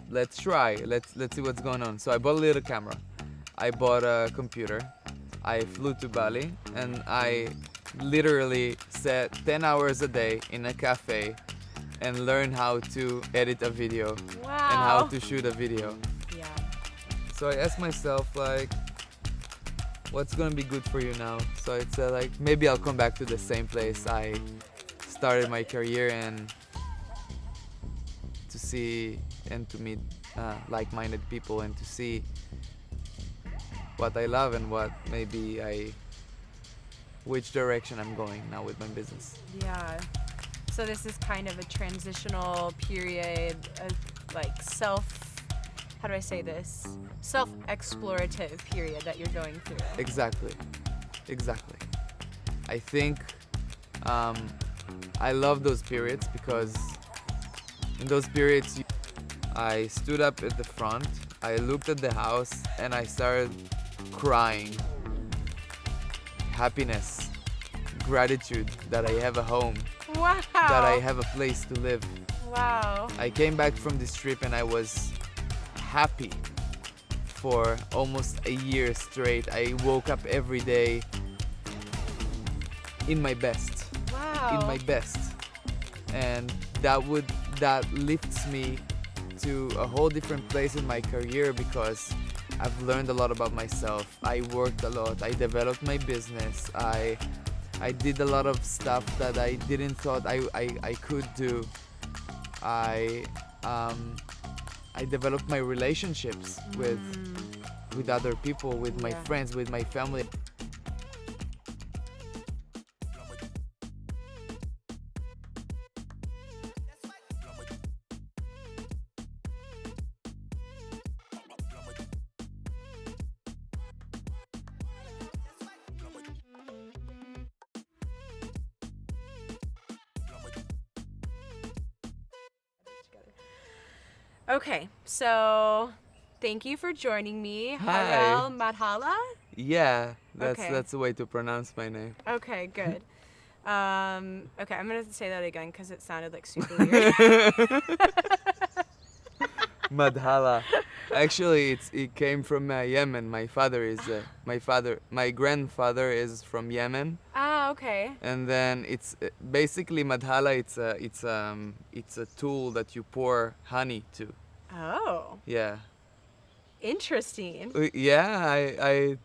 let's try. Let's see what's going on. So I bought a little camera. I bought a computer. I flew to Bali and I literally sat 10 hours a day in a cafe and learned how to edit a video and how to shoot a video. Yeah. So I asked myself, like, what's gonna be good for you now? So I said, like, maybe I'll come back to the same place I started my career and to see and to meet like-minded people and to see what I love and what which direction I'm going now with my business. Yeah. So this is kind of a transitional period of like how do I say this? Self-explorative period that you're going through. Exactly. I think I love those periods because in those periods I stood up at the front, I looked at the house and I started crying. Happiness, gratitude that I have a home, Wow. that I have a place to live. Wow. I came back from this trip and I was happy for almost a year straight. I woke up every day in my best. Wow. In my best. And that lifts me to a whole different place in my career because I've learned a lot about myself. I worked a lot. I developed my business. I did a lot of stuff that I didn't thought I could do. I developed my relationships with other people, with my friends, with my family. Okay, so thank you for joining me, Hi. Harel Madhala. Yeah, Okay. that's the way to pronounce my name. Okay, good. Okay, I'm gonna say that again because it sounded like super weird. Madhala. Actually, it came from Yemen. My grandfather is from Yemen, Ah, okay. and then it's basically Madhala. It's a tool that you pour honey to. Oh, Yeah, interesting. yeah. I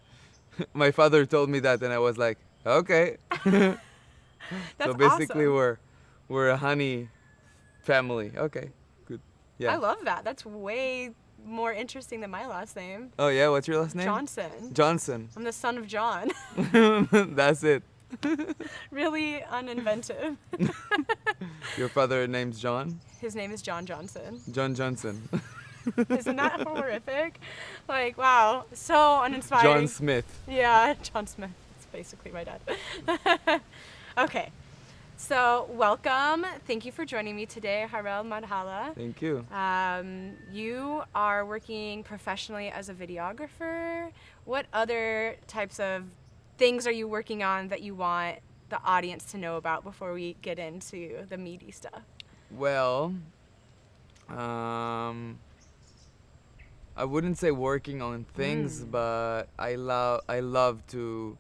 my father told me that, and I was like, okay. That's So basically, awesome. we're a honey family. Okay, good. Yeah. I love that. That's way more interesting than my last name. Oh yeah, what's your last name? Johnson. Johnson. I'm the son of John. That's it. Really uninventive. Your father name's John? His name is John Johnson. John Johnson. Isn't that horrific? Like, wow, so uninspiring. John Smith. Yeah, John Smith. That's basically my dad. Okay, so welcome. Thank you for joining me today, Harel Madhala. Thank you. You are working professionally as a videographer. What other types of things are you working on that you want the audience to know about before we get into the meaty stuff? Well, I wouldn't say working on things, but I love to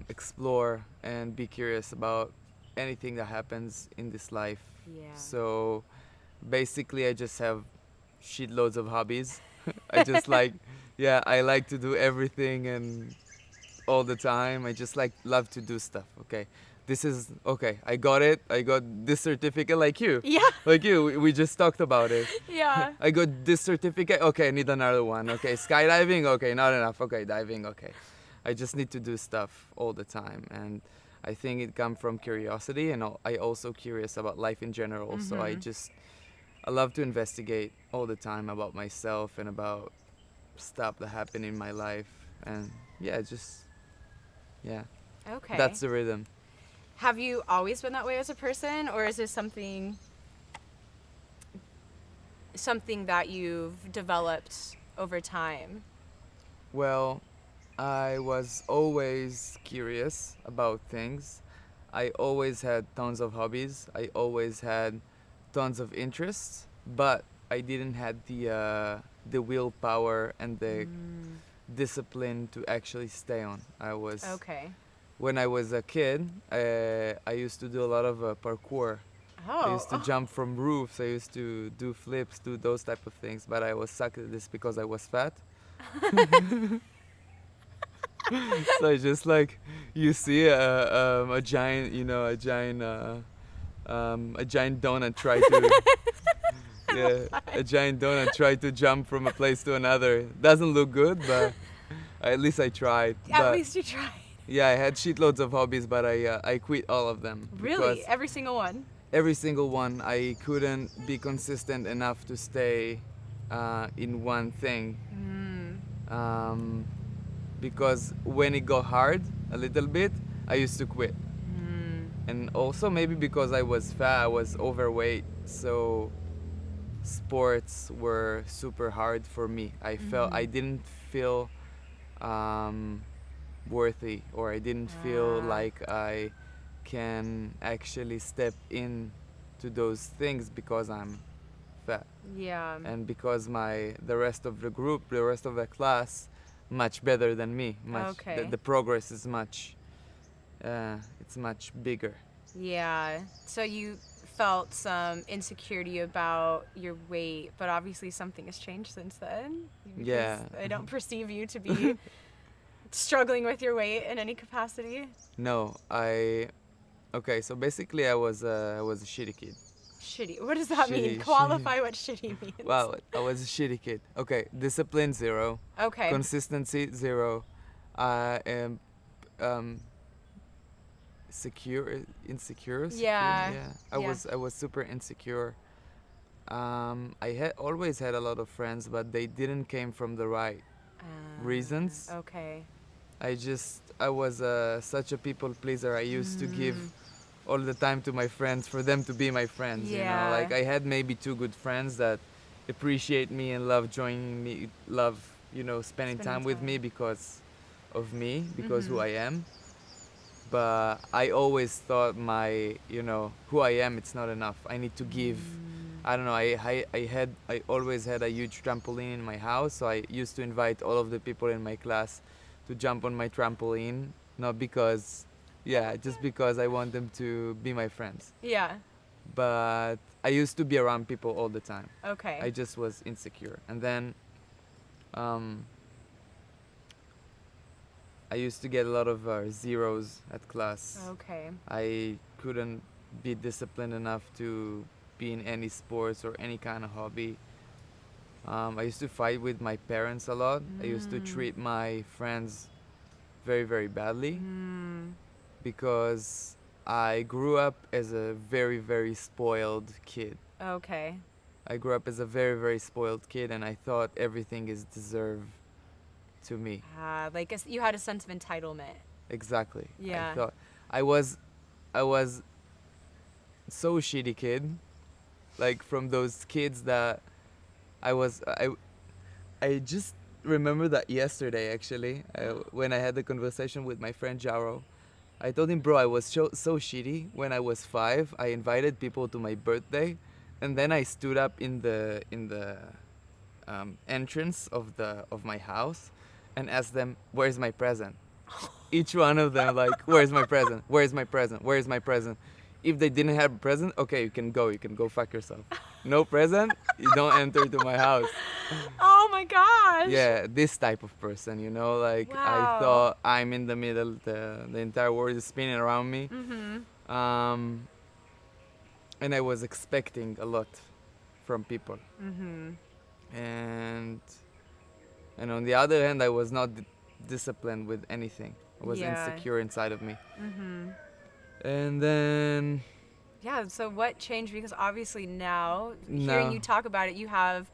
explore and be curious about anything that happens in this life. Yeah. So basically, I just have shitloads of hobbies. I just I like to do everything and all the time. I just love to do stuff. Okay. I got it. I got this certificate like you. Yeah. Like you. We just talked about it. Yeah. I got this certificate. Okay, I need another one. Okay, skydiving. Okay, not enough. Okay, diving. Okay. I just need to do stuff all the time. And I think it comes from curiosity. And I also curious about life in general. So I love to investigate all the time about myself and about stuff that happened in my life. And Okay. that's the rhythm. Have you always been that way as a person, or is this something that you've developed over time? Well, I was always curious about things. I always had tons of hobbies. I always had tons of interests, but I didn't had the willpower and the discipline to actually stay on. Okay. When I was a kid, I used to do a lot of parkour. I used to Oh. jump from roofs. I used to do flips, do those type of things. But I was sucked at this because I was fat. So I just like you see a giant, a giant donut try to yeah, a giant donut try to jump from a place to another. Doesn't look good, but at least I tried. At But least you tried. yeah, I had shitloads of hobbies, but I quit all of them Really? because Every single one? every single one I couldn't be consistent enough to stay in one thing. Um, because when it got hard a little bit, I used to quit. And also maybe because I was fat, I was overweight, so sports were super hard for me. I didn't feel um, worthy, or I didn't feel like I can actually step in to those things because I'm fat, Yeah. and because the rest of the group, the rest of the class, much better than me. Okay. The progress is it's much bigger. Yeah. So you felt some insecurity about your weight, but obviously something has changed since then. Because Yeah. I don't perceive you to be struggling with your weight in any capacity. No, okay. So basically, I was a shitty kid. Shitty. What does that mean? Shitty, Qualify what shitty means. Well, I was a shitty kid. Okay, discipline 0, Okay. consistency 0, and insecure. Yeah. Yeah. Yeah. I was super insecure. I had always had a lot of friends, but they didn't came from the right reasons. Okay. I was such a people pleaser. I used to give all the time to my friends for them to be my friends. You know, Yeah. like I had maybe 2 good friends that appreciate me and love joining me, love spending time with me because of me, because who I am. But I always thought who I am, it's not enough. I need to give. I don't know. I always had a huge trampoline in my house, so I used to invite all of the people in my class to jump on my trampoline, not because, just because I want them to be my friends. Yeah. But I used to be around people all the time. Okay. I just was insecure, and then I used to get a lot of zeros at class. Okay. I couldn't be disciplined enough to be in any sports or any kind of hobby. I used to fight with my parents a lot. I used to treat my friends very, very badly because I grew up as a very, very spoiled kid. Okay. I grew up as a very, very spoiled kid, and I thought everything is deserved to me. Like you had a sense of entitlement. Exactly. Yeah. I thought I was so shitty kid, like from those kids that I just remember that yesterday actually, when I had the conversation with my friend Jaro. I told him, bro, I was so shitty when I was 5. I invited people to my birthday, and then I stood up in the entrance of my house and asked them, where's my present? Each one of them like, where's my present? Where's my present? Where's my present? If they didn't have a present, okay, you can go fuck yourself. No present, you don't enter to my house. Oh my gosh. Yeah, this type of person, like Wow. I thought I'm in the middle, the entire world is spinning around me. And I was expecting a lot from people. And on the other hand, I was not disciplined with anything. I was insecure inside of me. And then Yeah, so what changed? Because obviously now, hearing you talk about it, you have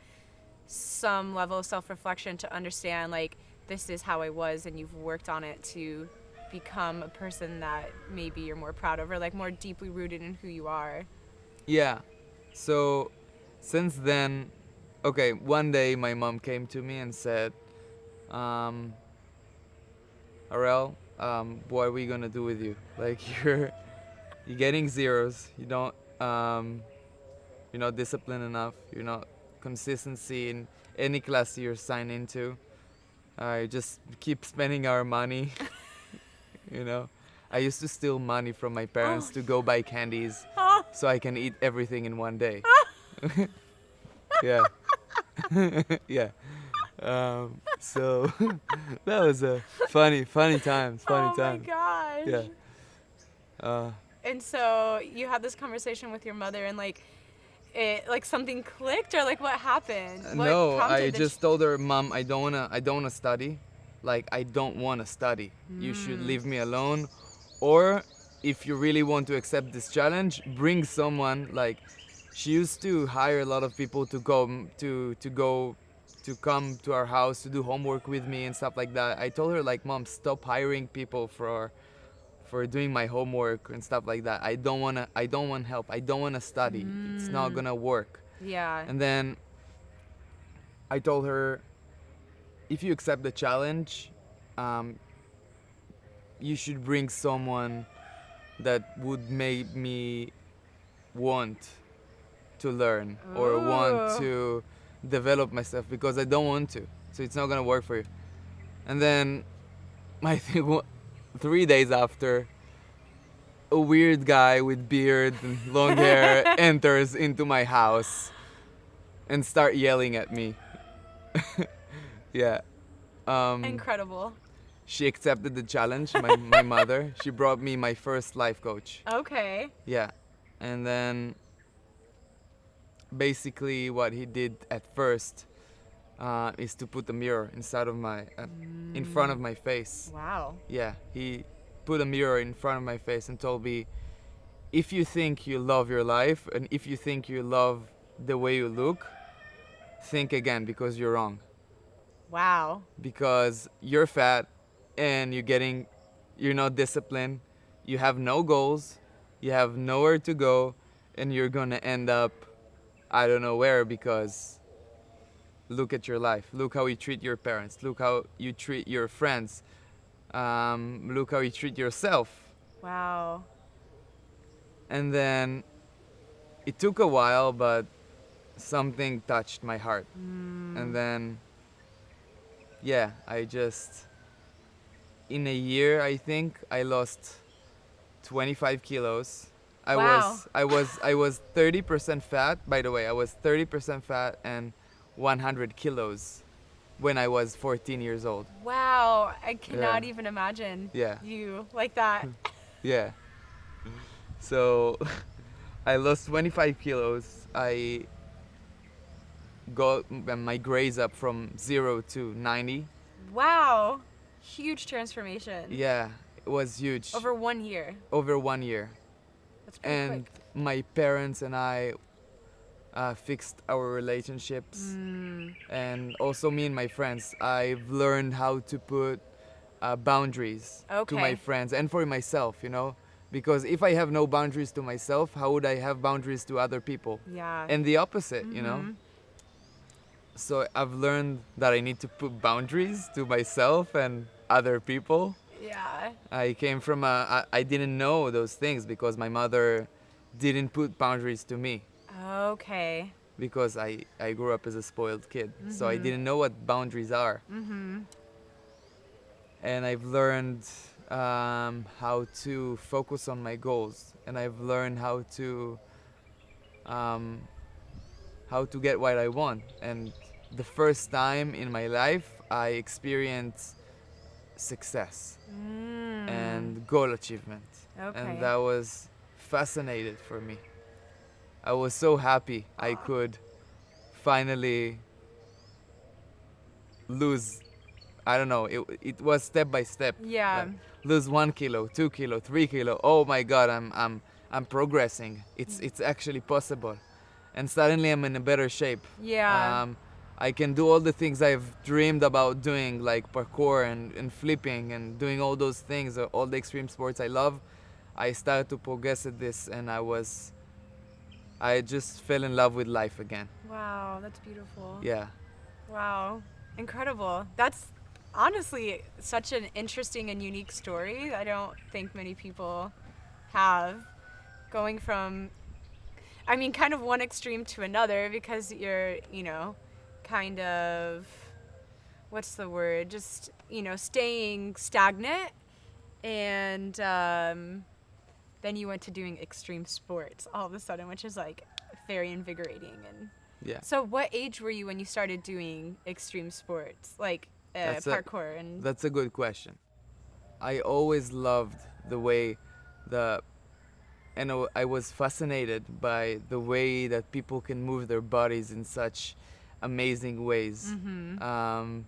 some level of self-reflection to understand, like, this is how I was, and you've worked on it to become a person that maybe you're more proud of, or like more deeply rooted in who you are. yeah, so since then, okay, one day my mom came to me and said, Harel, what are we gonna do with you? Like you're getting zeros. You don't you're not disciplined enough. You're not consistency in any class you're signed into. I just keep spending our money, you know. I used to steal money from my parents to go buy candies so I can eat everything in one day. Yeah. Yeah. So that was a funny times, funny Oh my times. gosh. Yeah. And so you had this conversation with your mother, and like something clicked, or like what happened? What No, prompted I the just told her, Mom, I don't wanna study. Like, I don't wanna study. You should leave me alone. Or if you really want to accept this challenge, bring someone. Like, she used to hire a lot of people to come to our house to do homework with me and stuff like that. I told her, like, Mom, stop hiring people for doing my homework and stuff like that. I don't want help. I don't want to study. It's not gonna work. Yeah. And then I told her, if you accept the challenge, you should bring someone that would make me want to learn or want to develop myself, because I don't want to. So it's not gonna work for you. And then I think 3 days after, a weird guy with beard and long hair enters into my house and start yelling at me. Yeah. Incredible. She accepted the challenge, my mother. She brought me my first life coach. Okay. Yeah. And then basically what he did at first is to put a mirror inside of in front of my face. Wow. Yeah, he put a mirror in front of my face and told me, if you think you love your life and if you think you love the way you look, think again, because you're wrong. Wow. Because you're fat and you're not disciplined, you have no goals, you have nowhere to go, and you're gonna end up I don't know where, because look at your life. Look how you treat your parents. Look how you treat your friends. Look how you treat yourself. Wow. And then it took a while, but something touched my heart. And then, yeah, in a year, I think I lost 25 kilos. Wow. I was 30% fat. By the way, I was 30% fat and 100 kilos when I was 14 years old. Wow. I cannot Yeah. even imagine Yeah. you like that. Yeah. So I lost 25 kilos. I got my grades up from 0 to 90. Wow. Huge transformation. Yeah, it was huge. Over 1 year. Over 1 year. That's pretty And quick. my parents and I fixed our relationships. And also me and my friends. I've learned how to put boundaries to my Okay. friends and for myself, because if I have no boundaries to myself, how would I have boundaries to other people? Yeah. And the opposite. So I've learned that I need to put boundaries to myself and other people. Yeah. I came from I didn't know those things because my mother didn't put boundaries to me, Okay. because I grew up as a spoiled kid. So I didn't know what boundaries are. And I've learned how to focus on my goals, and I've learned how to get what I want. And the first time in my life, I experienced success and goal achievement. Okay. And that was fascinating for me. I was so happy I could finally lose. I don't know, it was step by step. Yeah. Like, lose 1 kilo, 2 kilo, 3 kilo. Oh my God, I'm progressing. It's actually possible. And suddenly I'm in a better shape. Yeah. I can do all the things I've dreamed about doing, like parkour and flipping and doing all those things, all the extreme sports I love. I started to progress at this, and I just fell in love with life again. Wow, that's beautiful. Yeah. Wow. Incredible. That's honestly such an interesting and unique story. I don't think many people have, going from I mean, kind of one extreme to another because you're, you know, kind of, what's the word? Just, you know, staying stagnant. And then you went to doing extreme sports all of a sudden, which is like very invigorating. And Yeah. so, what age were you when you started doing extreme sports, like That's a parkour? And that's a good question. I always loved the way the and I was fascinated by the way that people can move their bodies in such amazing ways. mm-hmm.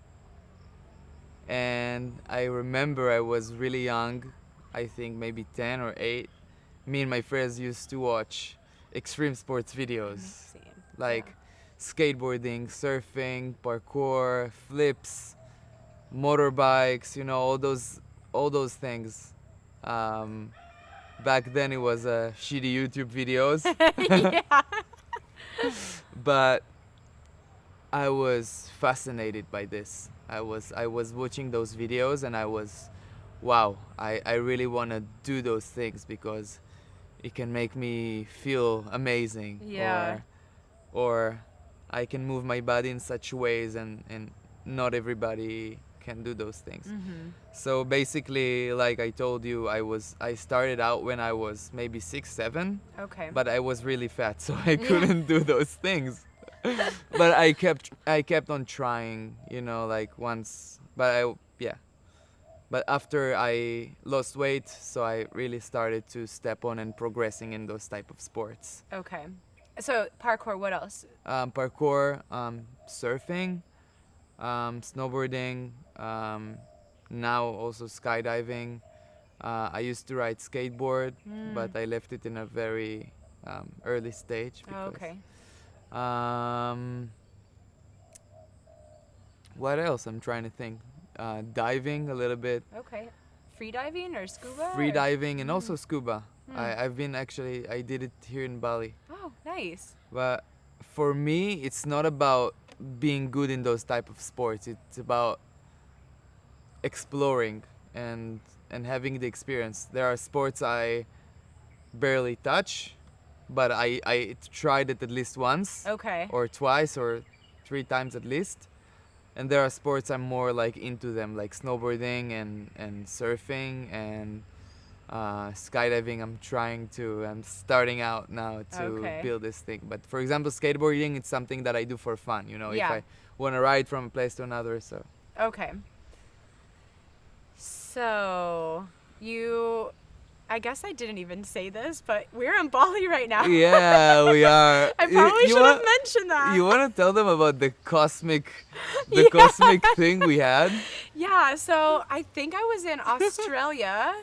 And I remember I was really young, I think maybe 10 or 8. Me and my friends used to watch extreme sports videos Same. like skateboarding, surfing, parkour, flips, motorbikes, you know, all those things. Um, Back then it was shitty YouTube videos, Yeah. but I was fascinated by this. I was watching those videos and I was, wow, I really want to do those things because it can make me feel amazing. Yeah. Or I can move my body in such ways and not everybody can do those things. Mm-hmm. So basically, like I told you, I started out when I was maybe 6, 7, Okay. but I was really fat, so I couldn't do those things. But I kept on trying, you know, like once. But after I lost weight, so I really started to step on and progressing in those type of sports. Okay. So parkour. What else? Parkour, surfing, snowboarding, now also skydiving. I used to ride skateboard, but I left it in a very early stage. Oh, Because, okay. what else? I'm trying to think. Diving a little bit, Okay. Free diving or scuba? free or- diving, and also scuba. I've been actually, I did it here in Bali. Oh, nice. But for me, it's not about being good in those type of sports. It's about exploring and having the experience. There are sports I barely touch, but I tried it at least once Okay. or twice or 3 times at least. And there are sports I'm more like into them, like snowboarding and surfing and skydiving. I'm starting out now to Okay. build this thing. But for example, skateboarding, it's something that I do for fun, you know, if Yeah. I want to ride from a place to another. So Okay. So I guess I didn't even say this, but we're in Bali right now. yeah, we are. I probably You should have wanna- mentioned that. You want to tell them about the cosmic Yeah. cosmic thing we had? Yeah, so I think I was in Australia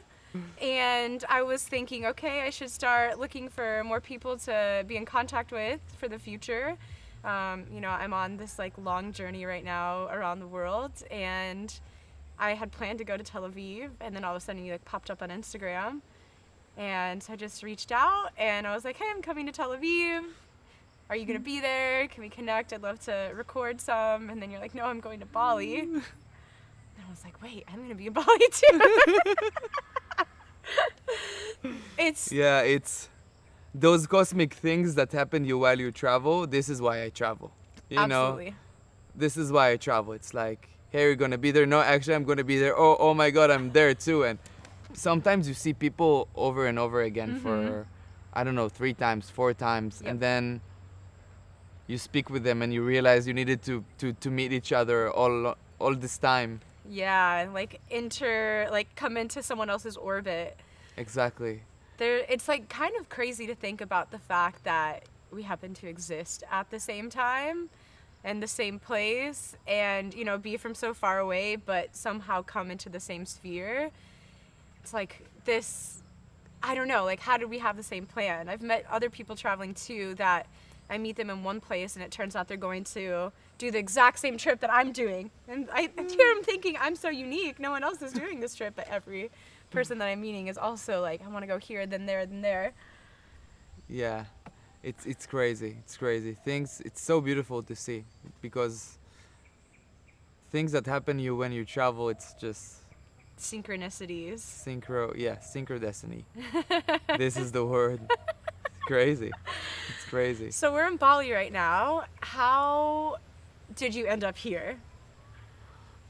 and I was thinking, okay, I should start looking for more people to be in contact with for the future. You know, I'm on this like long journey right now around the world, and I had planned to go to Tel Aviv, and then all of a sudden you like popped up on Instagram, and so I just reached out and I was like, hey, I'm coming to Tel Aviv. Are you gonna be there? Can we connect? I'd love to record some. And then you're like, no, I'm going to Bali. And I was like, wait, I'm gonna be in Bali too. It's those cosmic things that happen to you while you travel. This is why I travel. You know, Absolutely. this is why I travel. It's like, hey, you're gonna be there. No, actually, I'm gonna be there. Oh my God, I'm there too. And sometimes you see people over and over again for, I don't know, 3 times, 4 times, Yep. and then you speak with them and you realize you needed to meet each other all this time. Yeah, like come into someone else's orbit. Exactly. It's like kind of crazy to think about the fact that we happen to exist at the same time and the same place, and you know, be from so far away but somehow come into the same sphere. It's like this, I don't know, like how did we have the same plan? I've met other people traveling too that I meet them in one place and it turns out they're going to do the exact same trip that I'm doing, and I hear them thinking I'm so unique, no one else is doing this trip, but every person that I'm meeting is also like, I want to go here, then there, then there. Yeah, it's crazy. It's crazy. It's so beautiful to see, because things that happen to you when you travel, it's just Synchronicities. synchro destiny. This is the word. crazy. It's crazy. So we're in Bali right now. How did you end up here?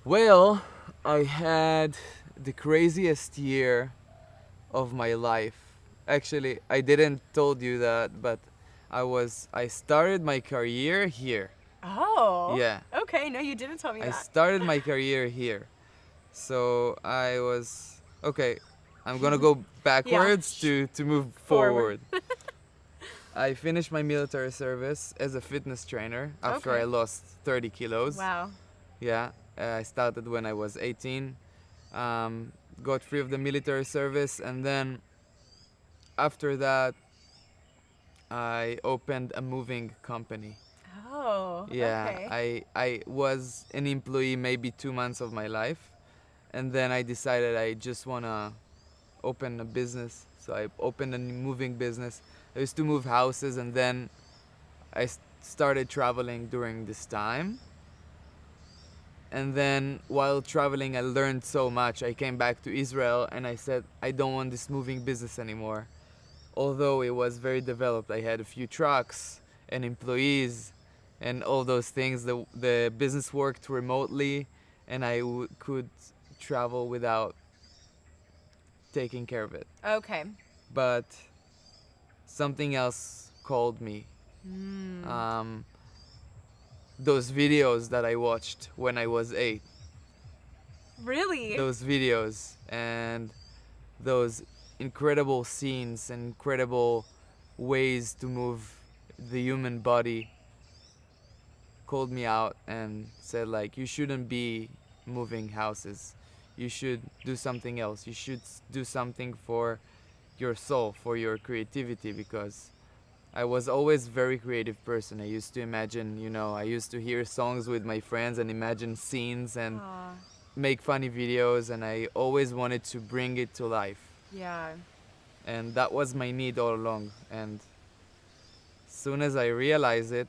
Well, I had the craziest year of my life. Actually, I didn't told you that, but I started my career here. Oh. Yeah. Okay, no, you didn't tell me I that. started my career here. So I was okay, I'm gonna go backwards to move forward. I finished my military service as a fitness trainer after Okay. I lost 30 kilos. Wow. Yeah, I started when I was 18. Got free of the military service, and then after that, I opened a moving company. Oh, Yeah, okay. I was an employee maybe 2 months of my life, and then I decided I just wanna open a business. So I opened a moving business. I used to move houses, and then I started traveling during this time. And then while traveling, I learned so much. I came back to Israel and I said, I don't want this moving business anymore. Although it was very developed, I had a few trucks and employees and all those things. The business worked remotely, and I could travel without taking care of it. Okay. But something else called me. Mm. Those videos that I watched when I was 8. Really? Those videos and those incredible scenes and incredible ways to move the human body called me out and said, like, you shouldn't be moving houses. You should do something else. You should do something for your soul, for your creativity, because I was always a very creative person. I used to imagine, I used to hear songs with my friends and imagine scenes and Aw, make funny videos, and I always wanted to bring it to life. yeah. And that was my need all along. And soon as I realized it,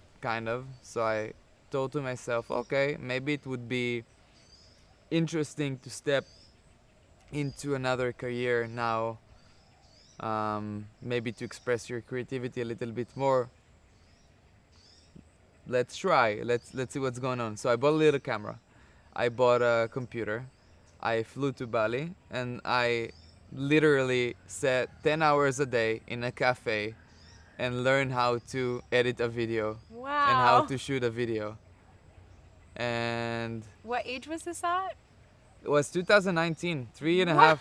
so I thought to myself, okay, maybe it would be interesting to step into another career now, maybe to express your creativity a little bit more. Let's try. Let's see what's going on. So I bought a little camera. I bought a computer. I flew to Bali, and I literally sat 10 hours a day in a cafe and learned how to edit a video and how Wow. to shoot a video. And What age was this at? it was 2019, three and a Wow.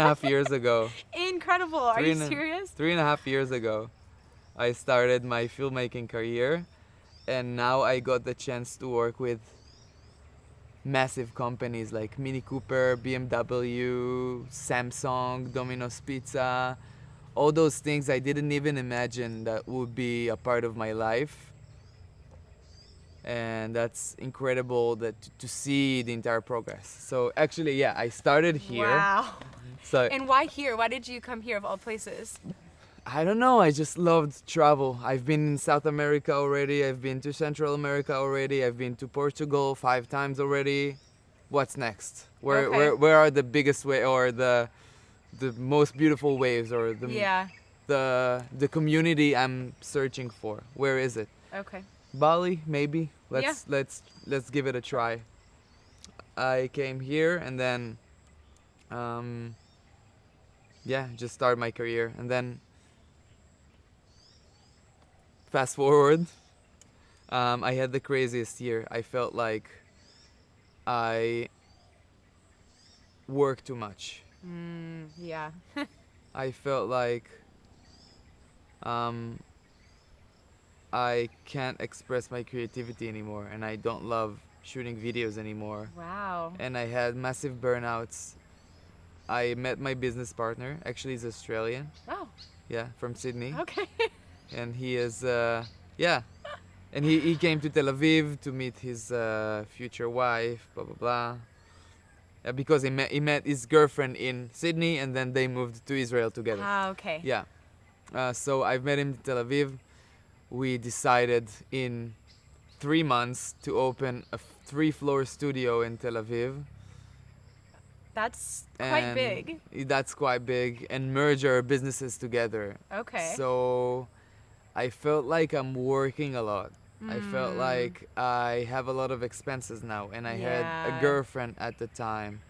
half years ago. Incredible. Are Three you and a- serious? 3.5 years ago, I started my filmmaking career, and now I got the chance to work with massive companies like Mini Cooper, BMW, Samsung, Domino's Pizza, all those things I didn't even imagine that would be a part of my life. And that's incredible that to see the entire progress. So actually, yeah, I started here. Wow. So And why here? Why did you come here of all places? I don't know, I just loved travel. I've been in South America already, I've been to Central America already, I've been to Portugal 5 times already. What's next? Okay. Where are the biggest or the most beautiful waves, or Yeah. the community I'm searching for? Where is it? Okay. Bali, maybe. Yeah. Let's give it a try. I came here and then just started my career, and then fast forward, I had the craziest year. I felt like I worked too much. Yeah. I felt like I can't express my creativity anymore, and I don't love shooting videos anymore. Wow. And I had massive burnouts. I met my business partner. Actually, he's Australian. Oh. Yeah, from Sydney. Okay. And he is and he came to Tel Aviv to meet his future wife, blah blah blah. Because he met his girlfriend in Sydney, and then they moved to Israel together. Ah, okay. Yeah. So I've met him in Tel Aviv. We decided in 3 months to open a 3-floor studio in Tel Aviv. That's quite And big. That's quite big, and merge our businesses together. Okay. So I felt like I'm working a lot. I felt Mm. like I have a lot of expenses now, and I had a Yeah. girlfriend at the time,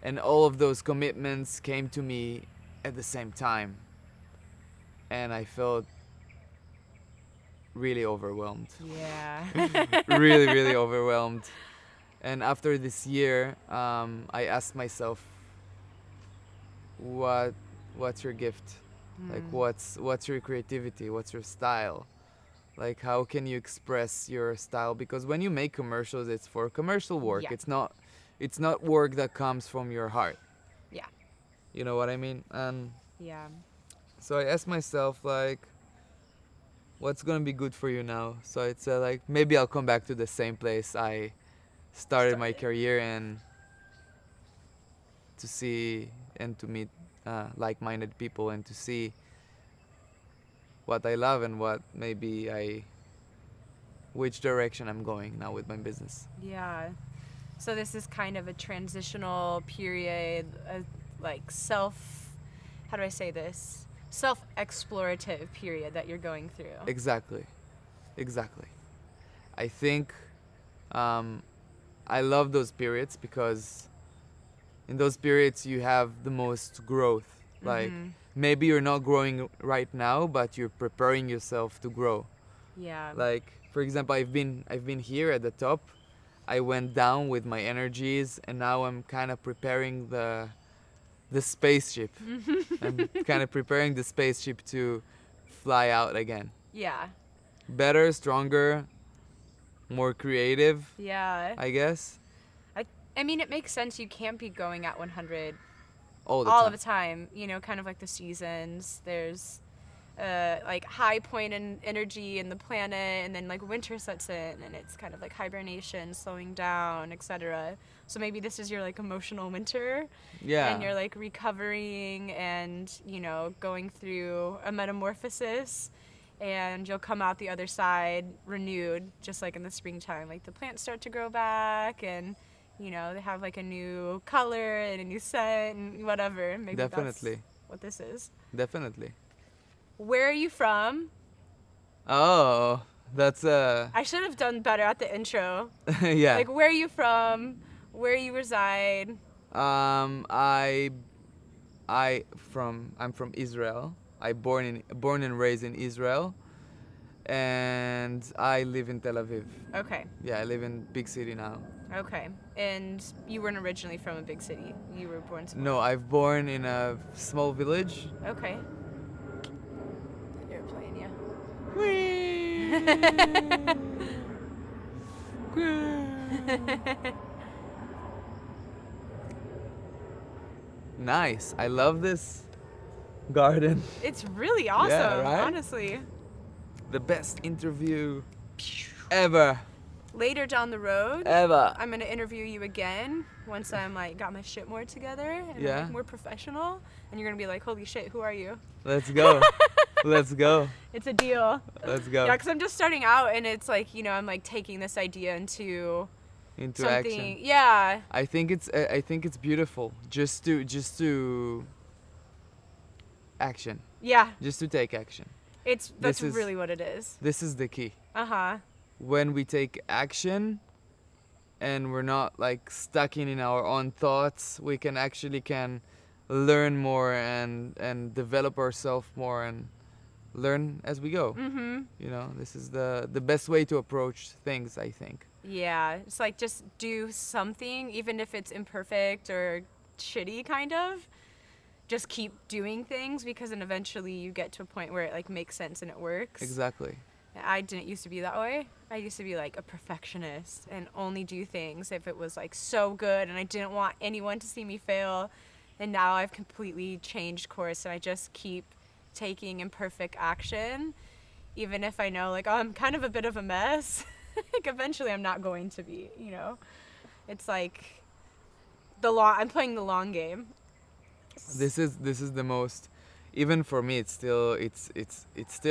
and all of those commitments came to me at the same time, and I felt really overwhelmed. Yeah. Really, really overwhelmed. And after this year, I asked myself, what, what's your gift? Like, Mm. what's your creativity? What's your style? Like, how can you express your style? Because when you make commercials, it's for commercial work. Yeah. It's not work that comes from your heart. Yeah. You know what I mean? And Yeah. so I asked myself, like, what's gonna be good for you now? So it's like, maybe I'll come back to the same place I started my career, and to see and to meet like-minded people, and to see what I love and what maybe which direction I'm going now with my business. Yeah. So this is kind of a transitional period, like how do I say this? Self-explorative period that you're going through. Exactly, exactly. I think um, I love those periods because in those periods you have the most growth. Like, Mm-hmm. maybe you're not growing right now, but you're preparing yourself to grow. Yeah. Like, for example, I've been here at the top. I went down with my energies, and now I'm kind of preparing the spaceship. I'm kind of preparing the spaceship to fly out again. Yeah. Better, stronger, more creative, Yeah. I guess. I I mean, it makes sense. You can't be going at 100 All the all time. of the time. You know, kind of like the seasons. There's like high point in energy in the planet, and then like winter sets in, and it's kind of like hibernation, slowing down, etc. So maybe this is your like emotional winter, Yeah. and you're like recovering and going through a metamorphosis, and you'll come out the other side renewed, just like in the springtime. Like the plants start to grow back, and they have like a new color and a new scent and whatever. Maybe that's Definitely. what this is. Definitely. Where are you from? Oh, that's I should have done better at the intro. yeah. Like, where are you from? Where you reside? Um, I I'm from Israel. I born and raised in Israel, and I live in Tel Aviv. Okay. Yeah, I live in big city now. Okay. And you weren't originally from a big city. You were born somewhere. No, I've born in a small village. Okay. Airplane, yeah. Nice. I love this garden. It's really awesome, Yeah, right? honestly. The best interview ever. Later down the road, Ever. I'm gonna interview you again once I'm like got my shit more together and I'm, Yeah. like, more professional, and you're gonna be like, "Holy shit, who are you?" Let's go. Let's go. It's a deal. Let's go. Yeah, because I'm just starting out, and it's like I'm like taking this idea into Into something. action. Yeah. I think it's beautiful just to action. Yeah. Just to take action. That's This is- really what it is. This is the key. Uh-huh. When we take action and we're not like stuck in our own thoughts, we can learn more and develop ourselves more and learn as we go. Mhm. This is the best way to approach things, I think. Yeah. It's like just do something, even if it's imperfect or shitty, kind of. Just keep doing things, because then eventually you get to a point where it like makes sense and it works. Exactly. I didn't used to be that way. I used to be like a perfectionist and only do things if it was like so good, and I didn't want anyone to see me fail. And now I've completely changed course, and I just keep taking imperfect action, even if I know like, oh, I'm kind of a bit of a mess. Like eventually I'm not going to be, It's like I'm playing the long game. This is the most, even for me, it's still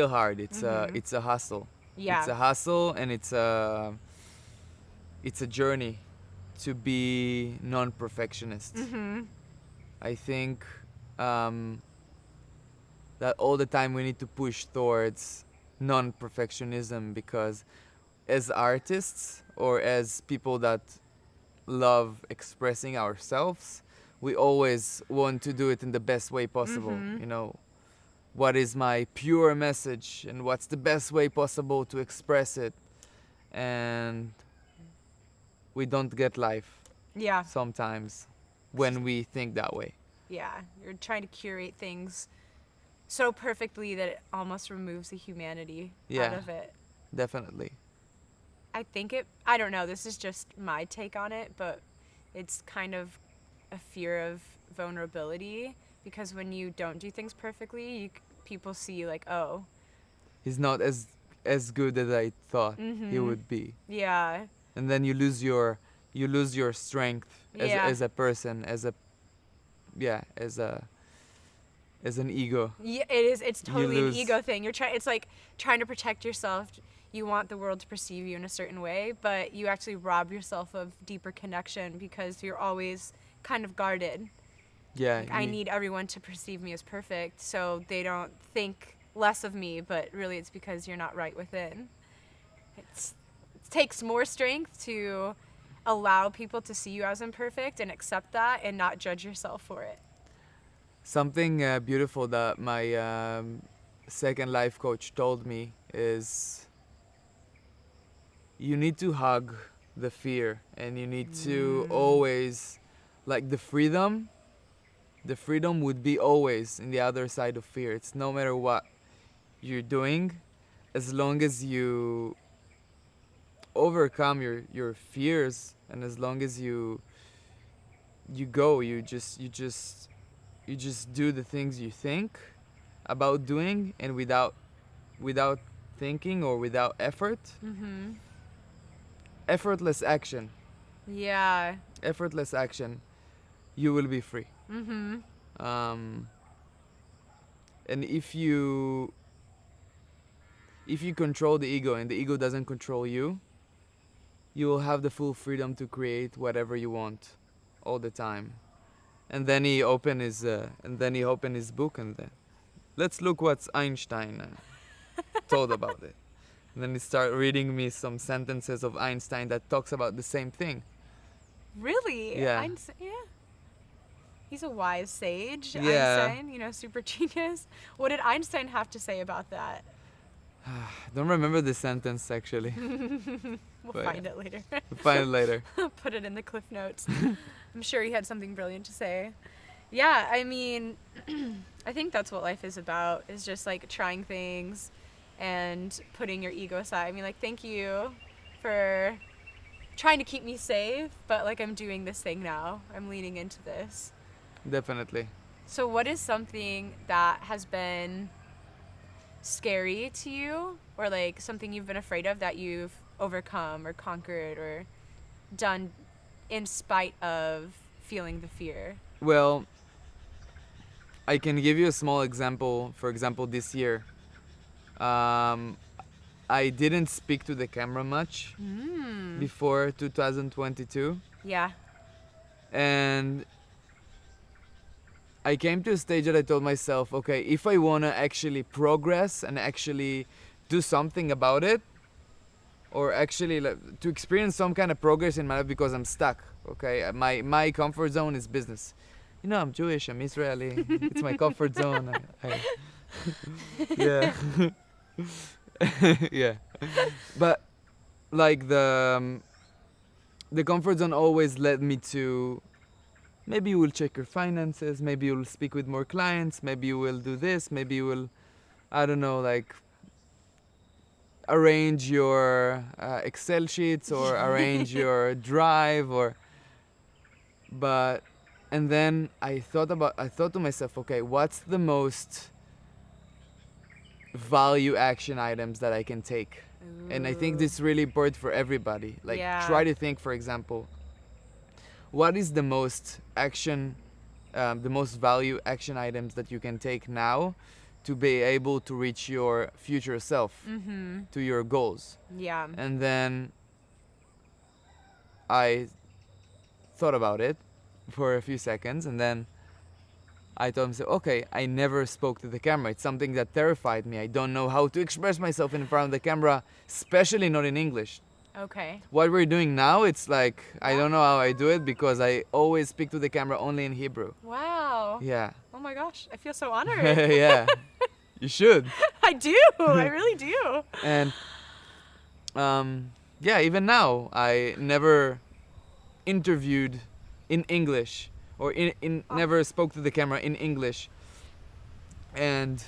hard. It's a hustle. Yeah. It's a hustle, and it's a journey to be non-perfectionist. Mhm. I think that all the time we need to push towards non-perfectionism, because as artists or as people that love expressing ourselves, we always want to do it in the best way possible. Mhm. You know, what is my pure message and what's the best way possible to express it, and we don't get life Yeah. sometimes when we think that way. Yeah. You're trying to curate things so perfectly that it almost removes the humanity out Yeah. of it. Definitely. I don't know, this is just my take on it, but it's kind of a fear of vulnerability, because when you don't do things perfectly, people see you like, oh. He's not as good as I thought he Mhm. would be. Yeah. And then you lose your strength Yeah. as a person, as an ego. Yeah, it is. It's You totally an lose. ego thing. It's like trying to protect yourself. You want the world to perceive you in a certain way, but you actually rob yourself of deeper connection because you're always kind of guarded. Yeah. Like, I need everyone to perceive me as perfect, so they don't think less of me. But really, it's because you're not right within. It takes more strength to allow people to see you as imperfect and accept that, and not judge yourself for it. Something beautiful that my second life coach told me is you need to hug the fear, and you need to always, like, the freedom would be always in the other side of fear. It's no matter what you're doing, as long as you overcome your fears, and as long as you go, you just do the things you think about doing, and without thinking or without effort. Mm-hmm. Effortless action. Yeah. Effortless action. You will be free. Mm-hmm. And if you control the ego and the ego doesn't control you, you will have the full freedom to create whatever you want all the time. And then he opened his book, and then let's look what Einstein told about it. And then he started reading me some sentences of Einstein that talks about the same thing. Really? Yeah. Yeah. He's a wise sage. Yeah. Einstein, super genius. What did Einstein have to say about that? Don't remember the sentence actually. We'll But find it later. We'll find it later. Put it in the cliff notes. I'm sure he had something brilliant to say. Yeah, I mean, I think that's what life is about, is just like trying things and putting your ego aside. I mean, like, thank you for trying to keep me safe, but like, I'm doing this thing now. I'm leaning into this. Definitely. So what is something that has been scary to you, or like something you've been afraid of that you've overcome or conquered or done in spite of feeling the fear? Well, I can give you a small example. For example, this year, I didn't speak to the camera much before 2022. Yeah. And I came to a stage that I told myself, okay, if I want to actually progress and actually do something about it, or actually to experience some kind of progress in my life, because I'm stuck, okay? My comfort zone is business. I'm Jewish, I'm Israeli. It's my comfort zone. Yeah. Yeah. But like the comfort zone always led me to, maybe you will check your finances, maybe you will speak with more clients, maybe you will do this, maybe you will, I don't know, like arrange your Excel sheets or arrange your drive and then I thought to myself, okay, what's the most value action items that I can take? And I think this is really important for everybody. Like, try to think, for example, what is the most value action items that you can take now to be able to reach your future self, to your goals. Yeah. And then I thought about it for a few seconds, and then I told myself, okay, I never spoke to the camera. It's something that terrified me. I don't know how to express myself in front of the camera, especially not in English. Okay. What we're doing now, it's like, I don't know how I do it because I always speak to the camera only in Hebrew. Wow. Yeah. Oh my gosh, I feel so honored. Yeah. You should. I do. I really do. And yeah, even now, I never interviewed in English or never spoke to the camera in English. And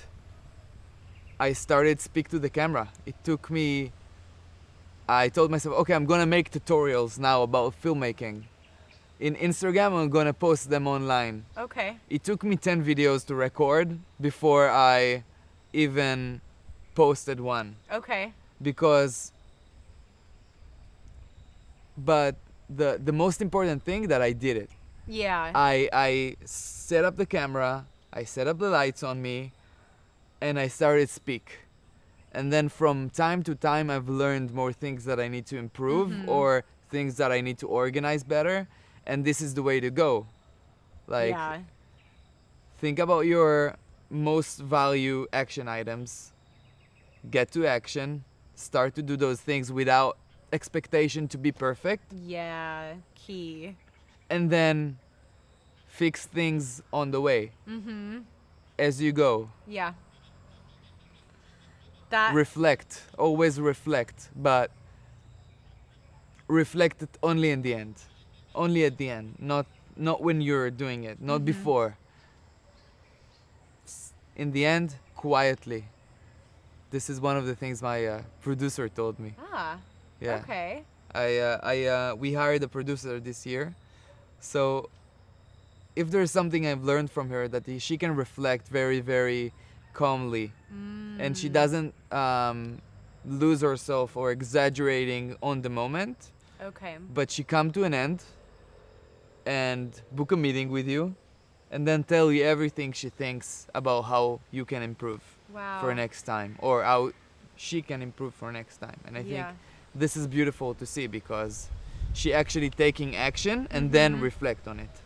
I started speak to the camera. It took me, I told myself, okay, I'm gonna make tutorials now about filmmaking. In Instagram, I'm gonna post them online. Okay. It took me 10 videos to record before I even posted one. Okay. Because, but the most important thing that I did it. Yeah. I set up the camera, I set up the lights on me, and I started speak. And then from time to time, I've learned more things that I need to improve or things that I need to organize better. And this is the way to go. Like, yeah. think about your most value action items, get to action, start to do those things without expectation to be perfect, Yeah. Key. and then fix things on the way Mm-hmm. as you go. Yeah. That. Reflect, always reflect, but reflect it only in the end. Only at the end, not when you're doing it, not before. In the end, quietly. This is one of the things my producer told me. Ah. Yeah. Okay. We hired a producer this year, so if there's something I've learned from her, that she can reflect very, very calmly, and she doesn't lose herself or exaggerating on the moment, Okay. but she come to an end and book a meeting with you, and then tell you everything she thinks about how you can improve Wow. for next time, or how she can improve for next time. And I think Yeah. this is beautiful to see because she actually taking action and then reflect on it.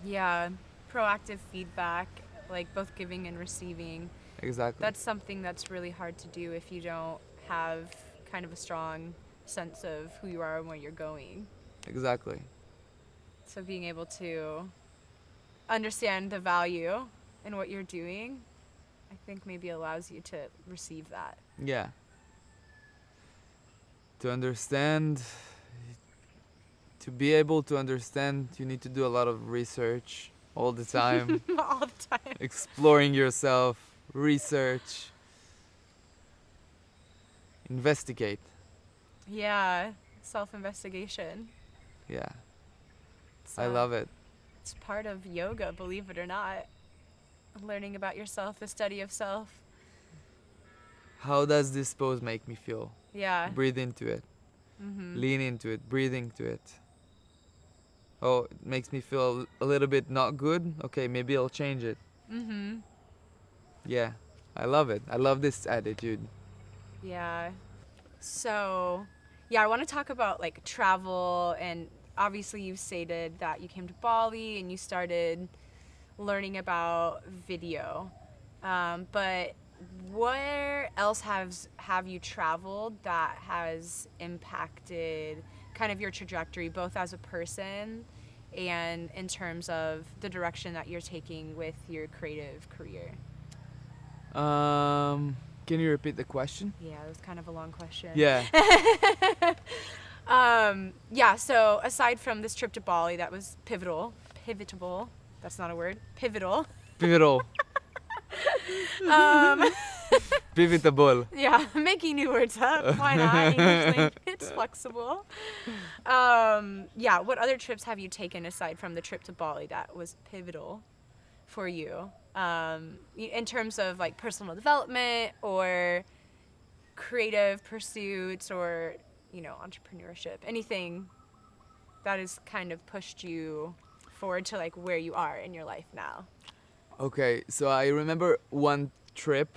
Yeah. Proactive feedback, like both giving and receiving. Exactly. That's something that's really hard to do if you don't have kind of a strong sense of who you are and where you're going. Exactly. So being able to understand the value in what you're doing, I think maybe allows you to receive that. Yeah. To understand, to be able to understand, you need to do a lot of research all the time, All the time. exploring yourself, research, investigate. Yeah. Self-investigation. Yeah. So I love it. It's part of yoga, believe it or not. Learning about yourself, the study of self. How does this pose make me feel? Yeah. Breathe into it. Lean into it. Breathe into it. Oh, it makes me feel a little bit not good. Okay, maybe I'll change it. Yeah, I love it. I love this attitude. Yeah. So, yeah, I want to talk about like travel, and obviously you've stated that you came to Bali and you started learning about video. But where else have you traveled that has impacted kind of your trajectory, both as a person and in terms of the direction that you're taking with your creative career? Can you repeat the question? Yeah, it was kind of a long question. Yeah. Yeah, so aside from this trip to Bali that was pivotal, that's not a word, pivotal. Pivotal. Pivotable. Yeah, making new words up. Why not? English language, it's flexible. Yeah, what other trips have you taken aside from the trip to Bali that was pivotal for you? In terms of like personal development or creative pursuits or, you know, entrepreneurship, anything that has kind of pushed you forward to like where you are in your life now. Okay, so I remember one trip.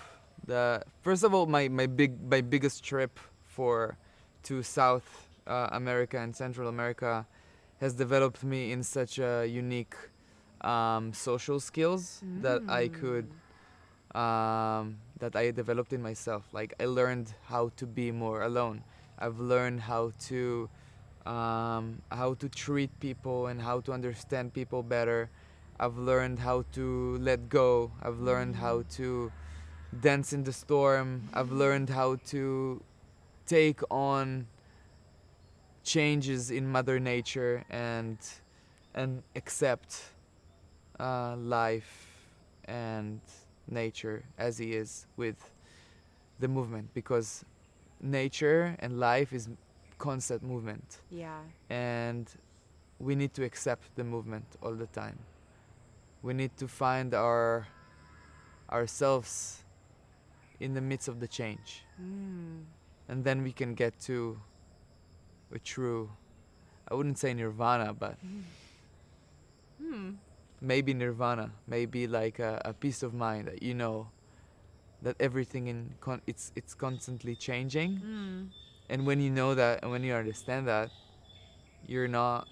First of all, my biggest trip to South America and Central America has developed me in such a unique social skills that I could that I developed in myself. Like I learned how to be more alone. I've learned how to treat people and how to understand people better. I've learned how to let go. I've learned how to dance in the storm. I've learned how to take on changes in Mother Nature and accept life and nature as he is with the movement, because nature and life is constant movement, Yeah. and we need to accept the movement all the time. We need to find ourselves in the midst of the change, and then we can get to a true, I wouldn't say nirvana, but maybe nirvana, maybe like a peace of mind that you know that everything it's constantly changing. And when you know that and when you understand that, you're not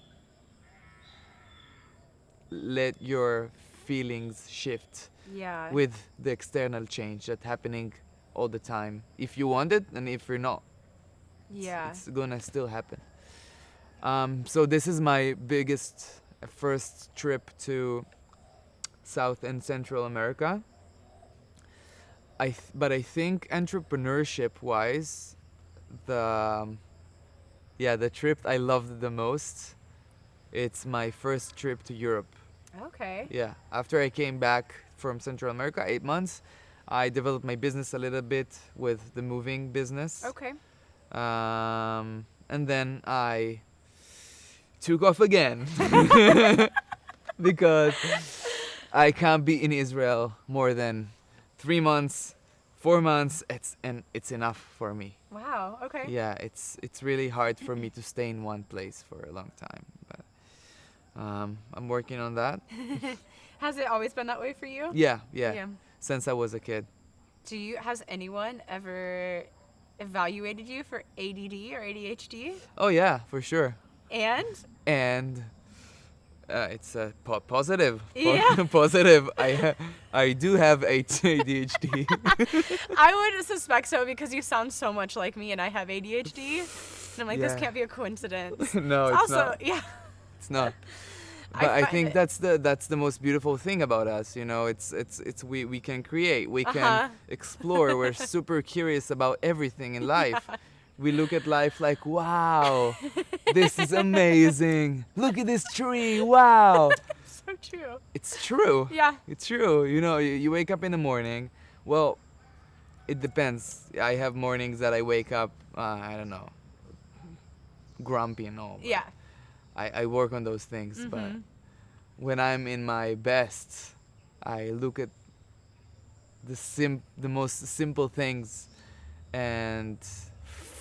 let your feelings shift Yeah. with the external change that's happening all the time. If you want it, and if you're not, Yeah. it's gonna still happen. So this is my biggest first trip to South and Central America. But I think entrepreneurship wise, the the trip I loved the most, it's my first trip to Europe. Okay. Yeah, after I came back from Central America, 8 months, I developed my business a little bit with the moving business. Okay. And then I took off again because I can't be in Israel more than 3 months, 4 months. It's enough for me. Wow. Okay. Yeah, it's really hard for me to stay in one place for a long time. But I'm working on that. Has it always been that way for you? Yeah. Since I was a kid. Has anyone ever evaluated you for ADD or ADHD? Oh yeah, for sure. And It's positive. Yeah. Positive. I do have ADHD. I would suspect so because you sound so much like me and I have ADHD. And I'm like, this Yeah. can't be a coincidence. No, it's also, not. yeah. It's not. I But I find think it- that's the most beautiful thing about us. You know, it's we can create, we Uh-huh. can explore. We're super curious about everything in life. We look at life like, wow, this is amazing. Look at this tree. Wow. So true. It's true. Yeah. It's true. You know, you wake up in the morning. Well, it depends. I have mornings that I wake up, I don't know, grumpy and all. But Yeah. I work on those things. But when I'm in my best, I look at the most simple things and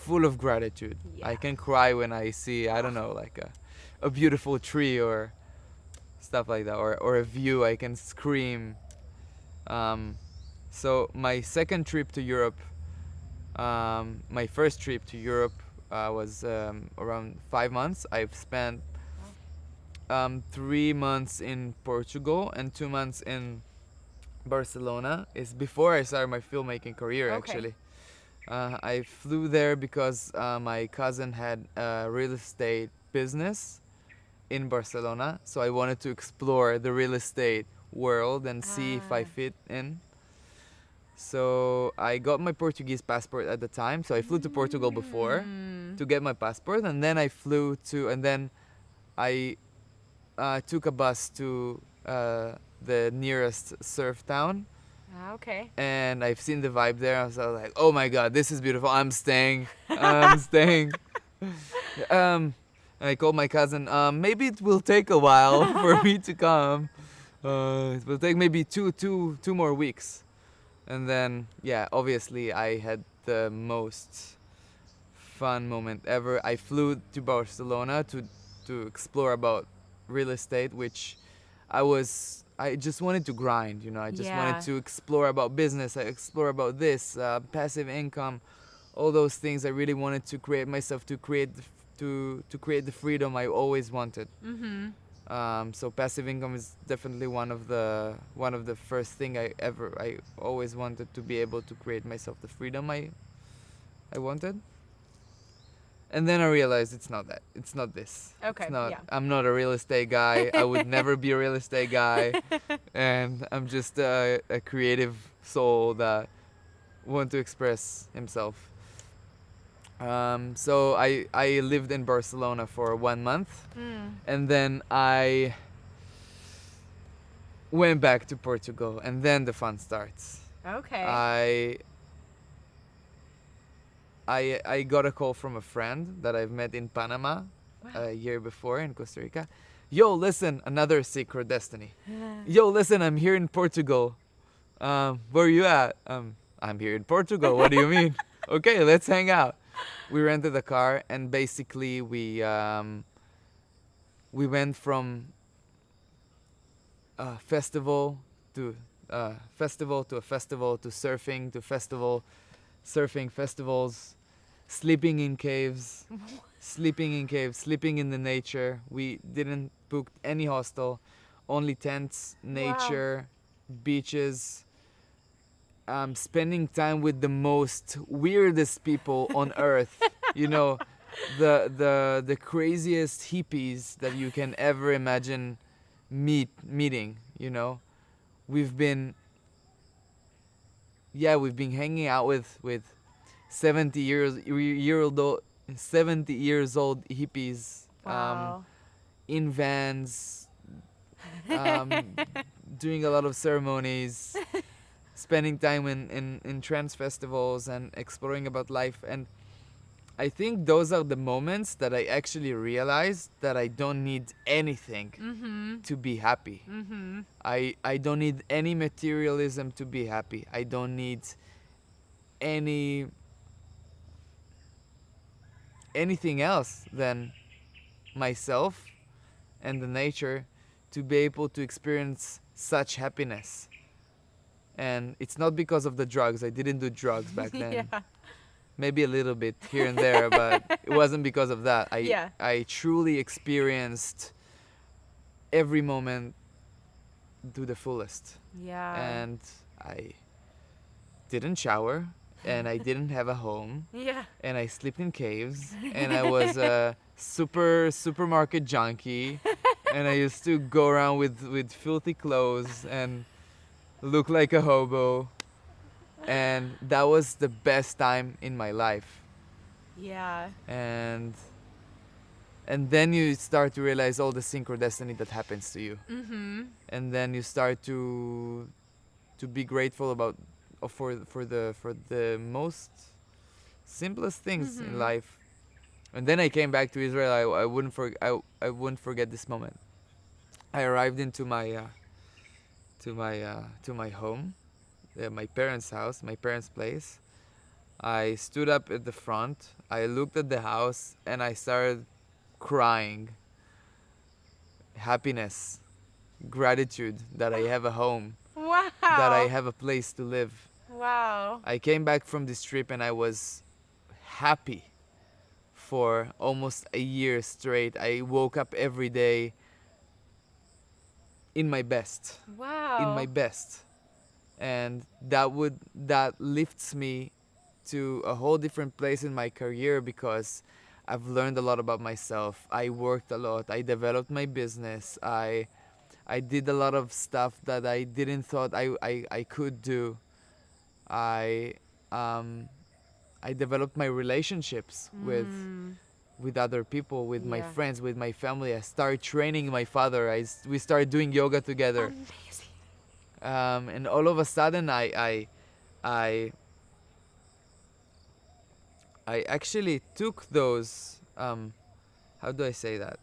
full of gratitude. I Yeah. can cry when I see, I don't know, like a beautiful tree or stuff like that, or a view. I can scream. So my second trip to Europe, my first trip to Europe was around 5 months. I've spent 3 months in Portugal and 2 months in Barcelona. It's before I started my filmmaking career, Okay. actually. I flew there because my cousin had a real estate business in Barcelona, so I wanted to explore the real estate world and see if I fit in. So I got my Portuguese passport at the time, so I flew to Portugal before to get my passport, and then I took a bus to the nearest surf town. Okay. And I've seen the vibe there. I was like, oh my god, this is beautiful. I'm staying. I'm staying. And I called my cousin. Maybe it will take a while for me to come. It will take maybe two more weeks. And then, yeah, obviously I had the most fun moment ever. I flew to Barcelona to explore about real estate, which I just wanted to grind, you know. I just wanted Yeah. to explore about business, I explore about this, passive income, all those things. I really wanted to create myself, to create the freedom I always wanted. So passive income is definitely one of the first thing I always wanted, to be able to create myself the freedom I wanted. And then I realized it's not that. It's not this. Okay, It's not. yeah. I'm not a real estate guy. I would never be a real estate guy. And I'm just a creative soul that want to express himself. So I lived in Barcelona for 1 month, and then I went back to Portugal, and then the fun starts. Okay. I got a call from a friend that I've met in Panama a year before, in Costa Rica. Yo, listen, another secret destiny. Yo, listen, I'm here in Portugal. Where are you at? I'm here in Portugal. What do you mean? Okay, let's hang out. We rented a car, and basically we went from festival to festival to a festival to surfing to festival, surfing festivals, sleeping in caves, sleeping in the nature. We didn't book any hostel, only tents, nature, beaches. Spending time with the most weirdest people on earth. You know, the craziest hippies that you can ever imagine meeting. You know, we've been hanging out with 70 years old hippies, Wow. in vans, doing a lot of ceremonies, spending time in trance festivals and exploring about life. And I think those are the moments that I actually realized that I don't need anything to be happy. I don't need any materialism to be happy. I don't need anything else than myself and the nature to be able to experience such happiness. And it's not because of the drugs. I didn't do drugs back then. Yeah. Maybe a little bit here and there, but it wasn't because of that. Yeah. I truly experienced every moment to the fullest. Yeah. And I didn't shower, and I didn't have a home, Yeah. and I slept in caves, and I was a supermarket junkie, and I used to go around with filthy clothes and look like a hobo. And that was the best time in my life. Yeah. And then you start to realize all the synchro destiny that happens to you. And then you start to be grateful about for the most simplest things in life. And then I came back to Israel. I wouldn't forget this moment. I arrived into my to my home, my parents' house, my parents' place. I stood up at the front. I looked at the house and I started crying. Happiness, gratitude that I have a home, Wow. that I have a place to live. Wow. I came back from this trip and I was happy for almost a year straight. I woke up every day in my best. Wow. In my best. And that lifts me to a whole different place in my career, because I've learned a lot about myself. I worked a lot. I developed my business. I did a lot of stuff that I didn't thought I could do. I developed my relationships with other people, with my Yeah. friends, with my family. I started training my father. We started doing yoga together. Amazing. And all of a sudden I actually took those, how do I say that?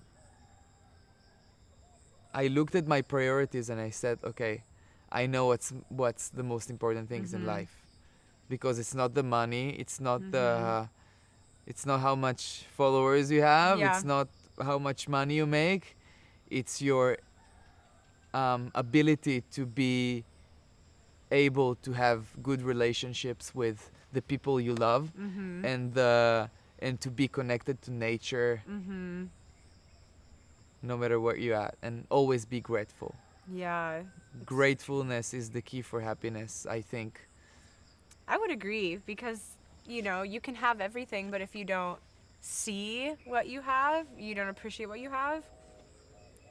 I looked at my priorities and I said, okay, I know what's the most important things in life, because it's not the money, it's not it's not how much followers you have, Yeah. it's not how much money you make, it's your ability to be able to have good relationships with the people you love, and to be connected to nature. no matter where you're at, and always be grateful. Yeah. Gratefulness is the key for happiness, I think. I would agree because, you can have everything, but if you don't see what you have, you don't appreciate what you have,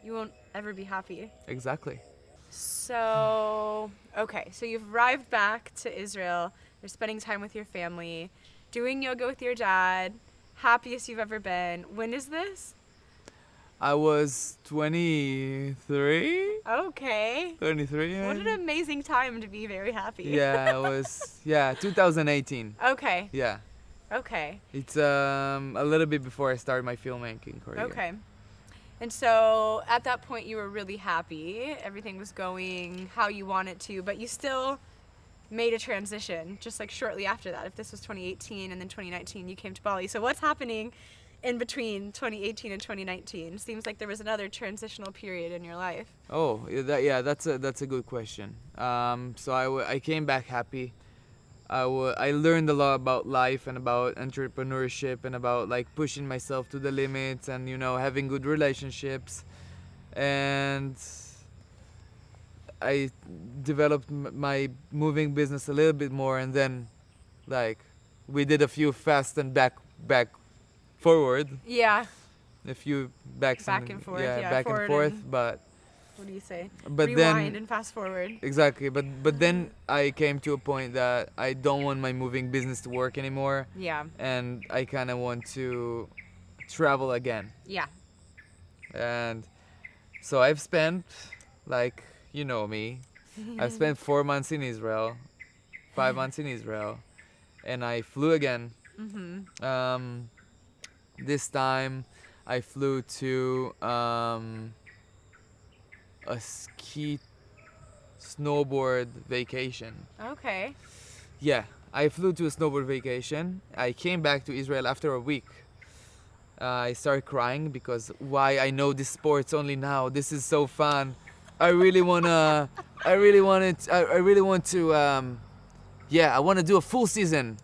you won't ever be happy. Exactly. So, okay, so you've arrived back to Israel. You're spending time with your family, doing yoga with your dad, happiest you've ever been. When is this? I was 23? Okay. 23, What an amazing time to be very happy. Yeah, it was, 2018. Okay. Yeah. Okay. It's a little bit before I started my filmmaking career. Okay. And so at that point you were really happy. Everything was going how you want it to, but you still made a transition just like shortly after that. If this was 2018 and then 2019 you came to Bali. So what's happening in between 2018 and 2019? Seems like there was another transitional period in your life. Oh, that's a good question. So I came back happy. I learned a lot about life and about entrepreneurship and about like pushing myself to the limits and having good relationships, and I developed my moving business a little bit more, and then like we did a few fast and back forward, Yeah. a few backs Back and forth, yeah, back and forward forth, and- but What do you say? But Rewind then- and fast forward. exactly, but then I came to a point that I don't want my moving business to work anymore, Yeah. and I kind of want to travel again. Yeah. And so I've spent, like, me, I've spent 4 months in Israel, 5 months in Israel, and I flew again. This time I flew to a ski snowboard vacation. Okay. Yeah, I flew to a snowboard vacation. I came back to Israel after a week. I started crying because why I know this sports only now. This is so fun. I really want to I want to do a full season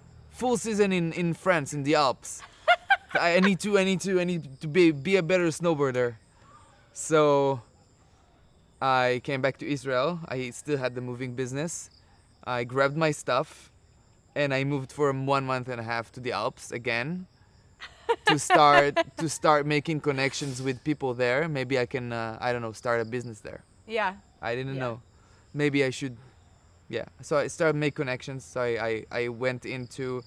in France in the Alps. I need to be a better snowboarder. So I came back to Israel. I still had the moving business. I grabbed my stuff and I moved for 1 month and a half to the Alps again to start making connections with people there. Maybe I can start a business there. Yeah. I didn't Yeah. know. Maybe I should. Yeah. So I started make connections. So I went into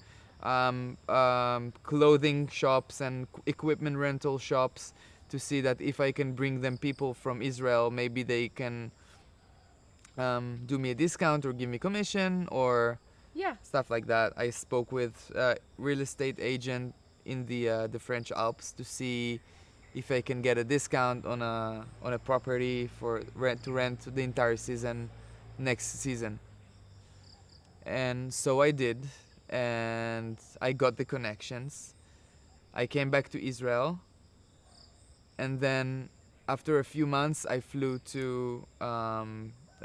clothing shops and equipment rental shops to see that if I can bring them people from Israel, maybe they can do me a discount or give me commission or Yeah. stuff like that. I spoke with a real estate agent in the French Alps to see if I can get a discount on a property for rent the entire season next season. And so I did, and I got the connections. I came back to Israel, and then after a few months I flew to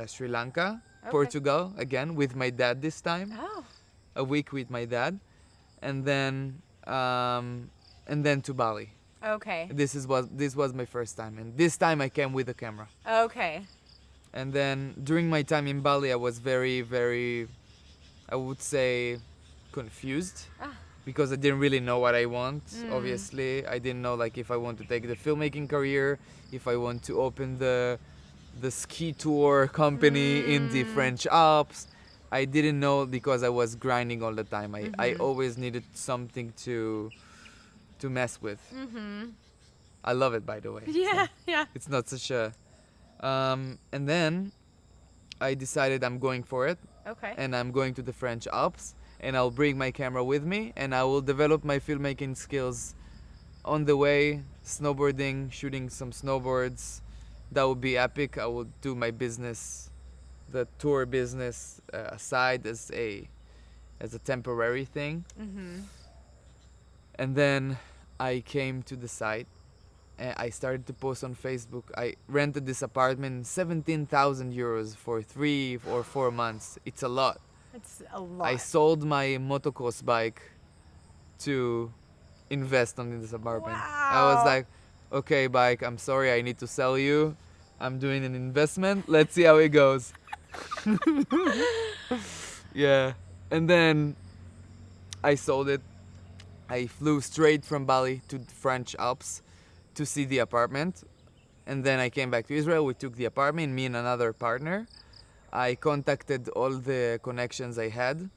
Sri Lanka, Okay. Portugal again with my dad this time. Oh. A week with my dad, and then to Bali. Okay. This was my first time, and this time I came with a camera. Okay. And then during my time in Bali, I was very, very, I would say, confused Ah. because I didn't really know what I want. Obviously, I didn't know like if I want to take the filmmaking career, if I want to open the ski tour company in the French Alps. I didn't know because I was grinding all the time. I always needed something to mess with. I love it, by the way. Yeah. So Yeah. it's not such a and then I decided I'm going for it, Okay. and I'm going to the French Alps, and I'll bring my camera with me, and I will develop my filmmaking skills on the way, snowboarding, shooting some snowboards. That would be epic. I will do my business, the tour business, aside as a temporary thing. And then I came to the site, and I started to post on Facebook. I rented this apartment, 17,000 euros for 3 or 4 months. It's a lot. It's a lot. I sold my motocross bike to invest on this apartment. I was Wow. like, okay, bike, I'm sorry, I need to sell you. I'm doing an investment. Let's see how it goes. Yeah. And then I sold it. I flew straight from Bali to the French Alps to see the apartment. And then I came back to Israel. We took the apartment, me and another partner. I contacted all the connections I had.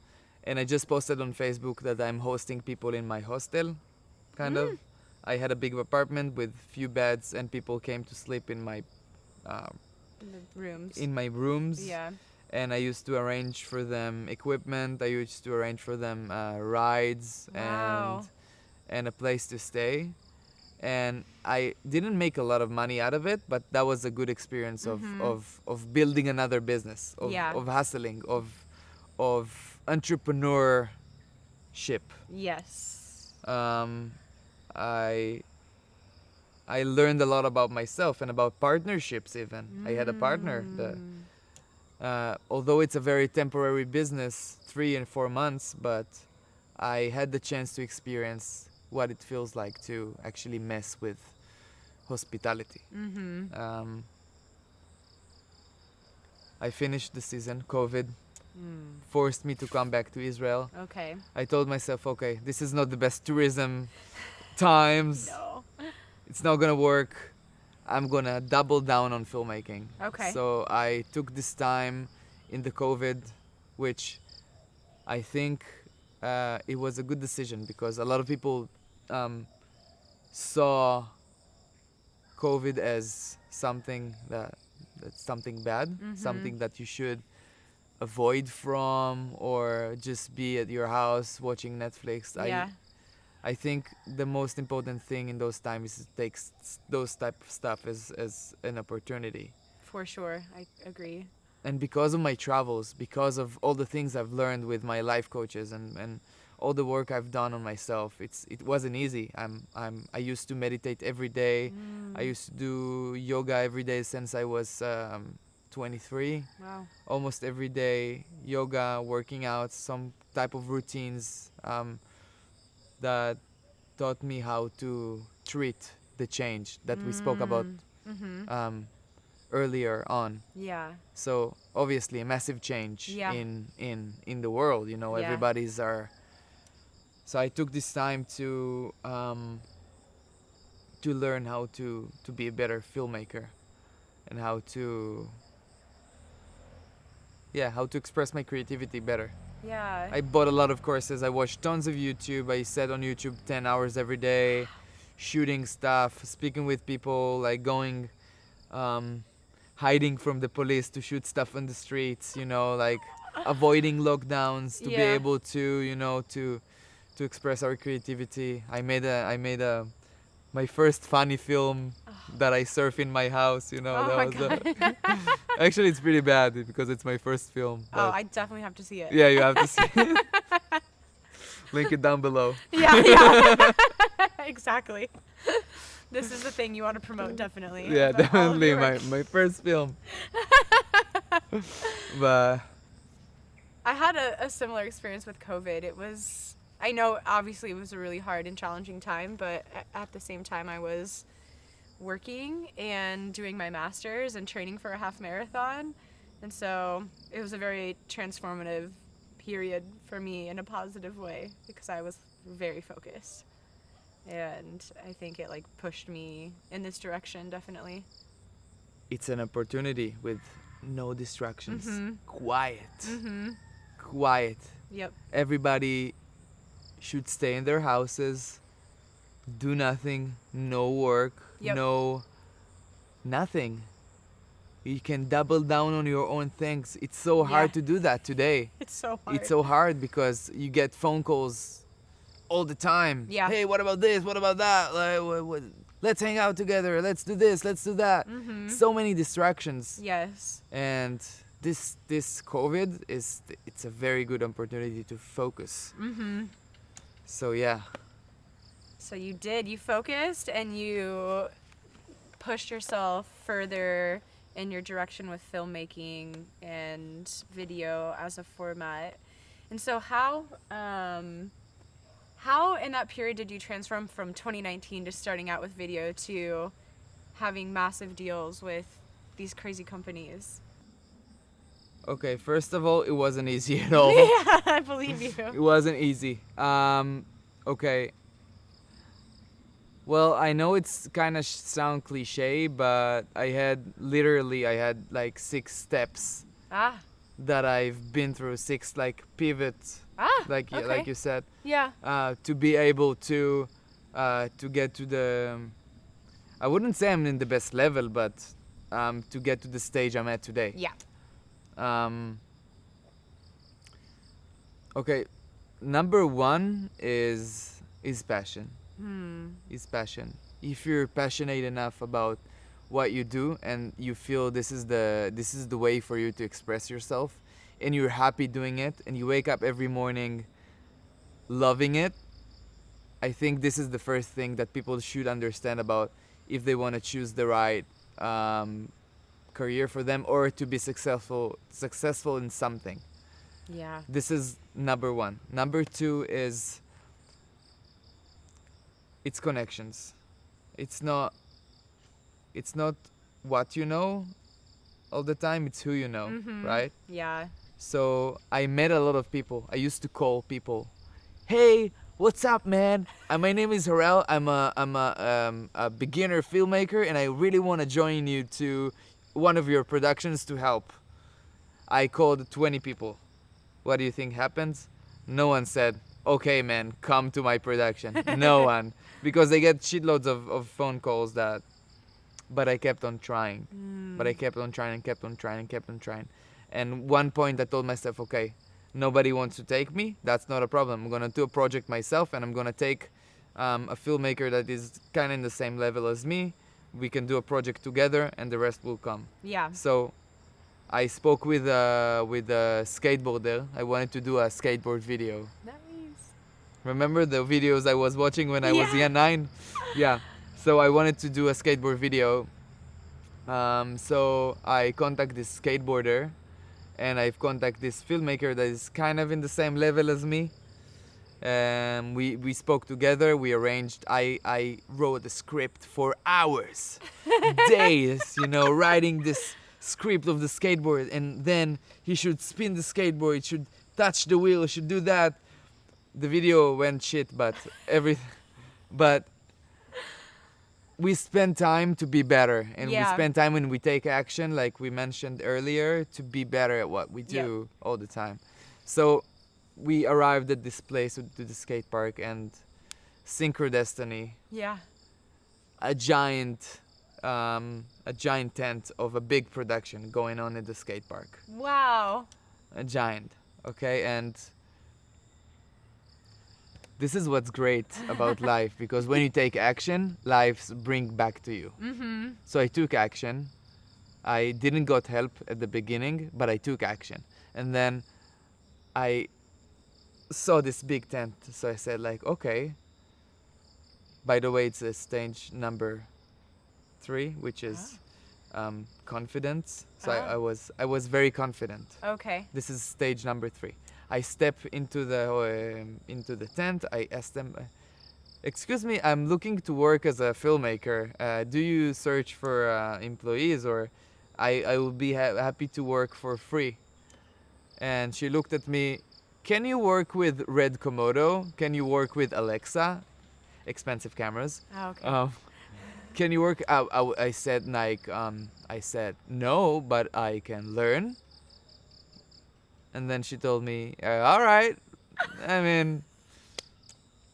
And I just posted on Facebook that I'm hosting people in my hostel, kind of. I had a big apartment with few beds, and people came to sleep uh, The rooms. in my rooms. Yeah. And I used to arrange for them equipment. I used to arrange for them rides Wow. and a place to stay. And I didn't make a lot of money out of it, but that was a good experience of building another business, Yeah. of hustling, of entrepreneurship. Yes. I I learned a lot about myself and about partnerships even. I had a partner that although it's a very temporary business, 3 and 4 months, but I had the chance to experience what it feels like to actually mess with hospitality. I finished the season. COVID forced me to come back to Israel. Okay. I told myself, okay, this is not the best tourism times. No. It's not gonna work. I'm gonna double down on filmmaking. Okay. So I took this time in the COVID, which I think it was a good decision because a lot of people saw COVID as something that's something bad, something that you should avoid from or just be at your house watching Netflix. Yeah. I think the most important thing in those times is to take those type of stuff as an opportunity. For sure. I agree. And because of my travels, because of all the things I've learned with my life coaches and all the work I've done on myself, it wasn't easy. I used to meditate every day. I used to do yoga every day since I was 23. Wow. Almost every day, yoga, working out, some type of routines that taught me how to treat the change that we spoke about earlier on. Yeah. So obviously a massive change Yeah. in the world. You know, Yeah. everybody's are. So I took this time to learn how to be a better filmmaker and how to express my creativity better. Yeah. I bought a lot of courses. I watched tons of YouTube. I sat on YouTube 10 hours every day, shooting stuff, speaking with people, like going, hiding from the police to shoot stuff on the streets, you know, like avoiding lockdowns to be Yeah. able to, you know, to express our creativity. I made my first funny film that I surf in my house, you know. Oh that my was God. actually it's pretty bad because it's my first film. Oh, but I definitely have to see it. yeah, you have to see it. Link it down below. Yeah. Exactly. This is the thing you want to promote, definitely. Yeah, about all of definitely your work. my first film. But I had a similar experience with COVID. I know obviously it was a really hard and challenging time, but at the same time I was working and doing my master's and training for a half marathon. And so it was a very transformative period for me in a positive way because I was very focused. And I think it like pushed me in this direction, definitely. it's an opportunity with no distractions. Mhm. Quiet. Mhm. Quiet. Yep. Everybody should stay in their houses, do nothing, no work, Yep. no nothing. You can double down on your own things. It's so hard Yeah. to do that today. It's so hard. It's so hard because you get phone calls all the time. Yeah. Hey, what about this? What about that? Like, let's hang out together. Let's do this. Let's do that. So many distractions. Yes. And this COVID it's a very good opportunity to focus. So yeah, So you did. You focused and you pushed yourself further in your direction with filmmaking and video as a format. And so how How in that period did you transform from 2019 to starting out with video to having massive deals with these crazy companies? Okay, first of all, it wasn't easy at all. Yeah, I believe It you. wasn't easy. Okay. Well, I know it's kind of sound cliche, but I had like 6 steps Ah, that I've been through, 6 like pivots, okay. like you said, Yeah. to be able to get to the. I wouldn't say I'm in the best level, but to get to the stage I'm at today. Yeah. Um, okay, number one is passion. Is passion. If you're passionate enough about what you do and you feel this is the way for you to express yourself, and you're happy doing it, and you wake up every morning loving it, I think this is the first thing that people should understand about if they want to choose the right career for them or to be successful in something. Yeah. This is number one. Number two is it's connections. It's not what you know all the time, it's who you know, right? Yeah. So I met a lot of people. I used to call people, "Hey, what's up, man? My name is Harel. I'm a beginner filmmaker, and I really want to join you to one of your productions to help." I called 20 people. What do you think happens? No one said, "Okay, man, come to my production." No one, because they get shitloads of phone calls that. But I kept on trying. But I kept on trying and kept on trying and kept on trying. And one point I told myself, okay, nobody wants to take me. That's not a problem. I'm gonna do a project myself, and I'm gonna take a filmmaker that is kind of in the same level as me. We can do a project together, and the rest will come. Yeah. So I spoke with a skateboarder. I wanted to do a skateboard video. Nice. Remember the videos I was watching when I was Yeah. 9? Yeah. So I wanted to do a skateboard video. So I contact this skateboarder, and I've contact this filmmaker that is kind of in the same level as me. We spoke together. We arranged. I wrote a script for hours, days. Writing this script of the skateboard, and then he should spin the skateboard. It should touch the wheel. It should do that. The video went shit, but but we spend time to be better, and we Yeah. spend time when we take action, like we mentioned earlier, to be better at what we do all the time. So we arrived at this place, to the skate park, and Synchro Destiny, Yeah. a giant tent of a big production going on at the skate park. Wow. A giant, okay? And this is what's great about life, because when you take action, lives bring back to you. So I took action. I didn't got help at the beginning, but I took action. And then I saw this big tent, so I said like, okay. By the way, it's a stage number 3, which is confidence. So I was very confident. Okay. This is stage number 3. I step into the tent. I asked them, "Excuse me, I'm looking to work as a filmmaker. Do you search for employees, or I will be happy to work for free?" And she looked at me. "Can you work with Red Komodo? Can you work with Alexa? Expensive cameras. Oh, okay. Can you work?" I said no, but I can learn. And then she told me, "All right." I mean,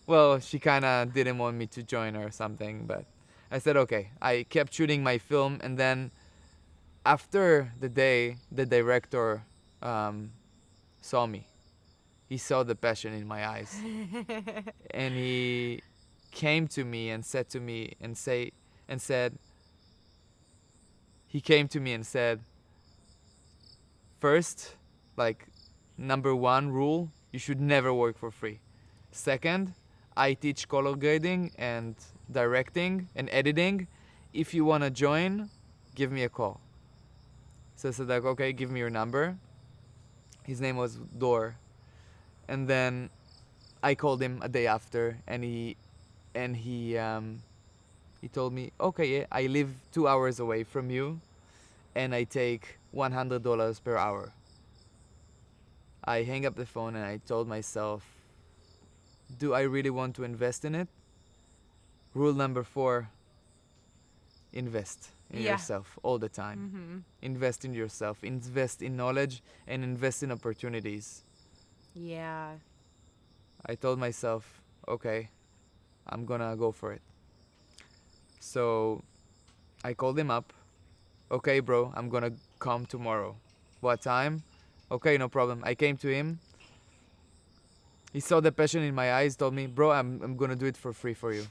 well, she kind of didn't want me to join her or something, but I said okay. I kept shooting my film, and then after the day, the director saw me. He saw the passion in my eyes, and he came to me and said to me and said, he came to me and said, first, like, number 1 rule, you should never work for free. Second, I teach color grading and directing and editing. If you want to join, give me a call. So I said like, okay, give me your number. His name was Dor. And then I called him a day after, and he told me, okay, yeah, I live 2 hours away from you, and I take $100 per hour. I hang up the phone and I told myself, do I really want to invest in it? Rule number 4, invest in Yeah. yourself all the time. Invest in yourself, invest in knowledge, and invest in opportunities. Yeah. I told myself, okay, I'm gonna go for it. So I called him up. Okay, bro, I'm gonna come tomorrow. What time? Okay, no problem. I came to him. He saw the passion in my eyes, told me, bro, I'm gonna do it for free for you.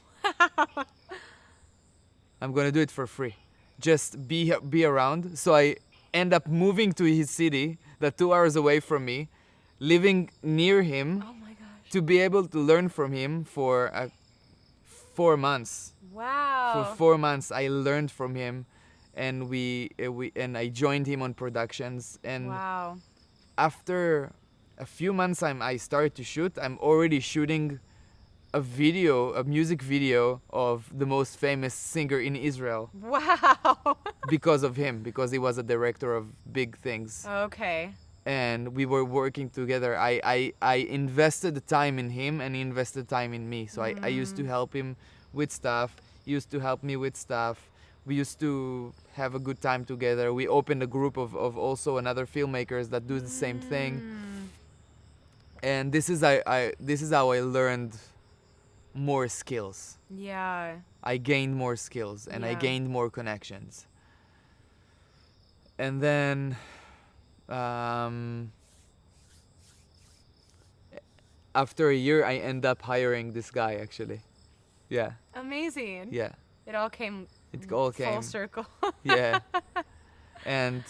I'm gonna do it for free. Just be around. So I end up moving to his city, that 2 hours away from me, living near him, Oh my gosh. to be able to learn from him for 4 months. For Wow. 4 months, I learned from him, and I joined him on productions. And Wow. after a few months, I started to shoot. I'm already shooting a music video of the most famous singer in Israel Wow. because of him, because he was a director of big things. Okay. And we were working together. I invested the time in him, and he invested time in me. So I used to help him with stuff. He used to help me with stuff. We used to have a good time together. We opened a group of also another filmmakers that do the same thing. And this is how I learned more skills. Yeah. I gained more skills, and I Yeah. gained more connections. And then after a year, I end up hiring this guy, actually. Yeah, Amazing. yeah. It all came It all full came. circle. Yeah. And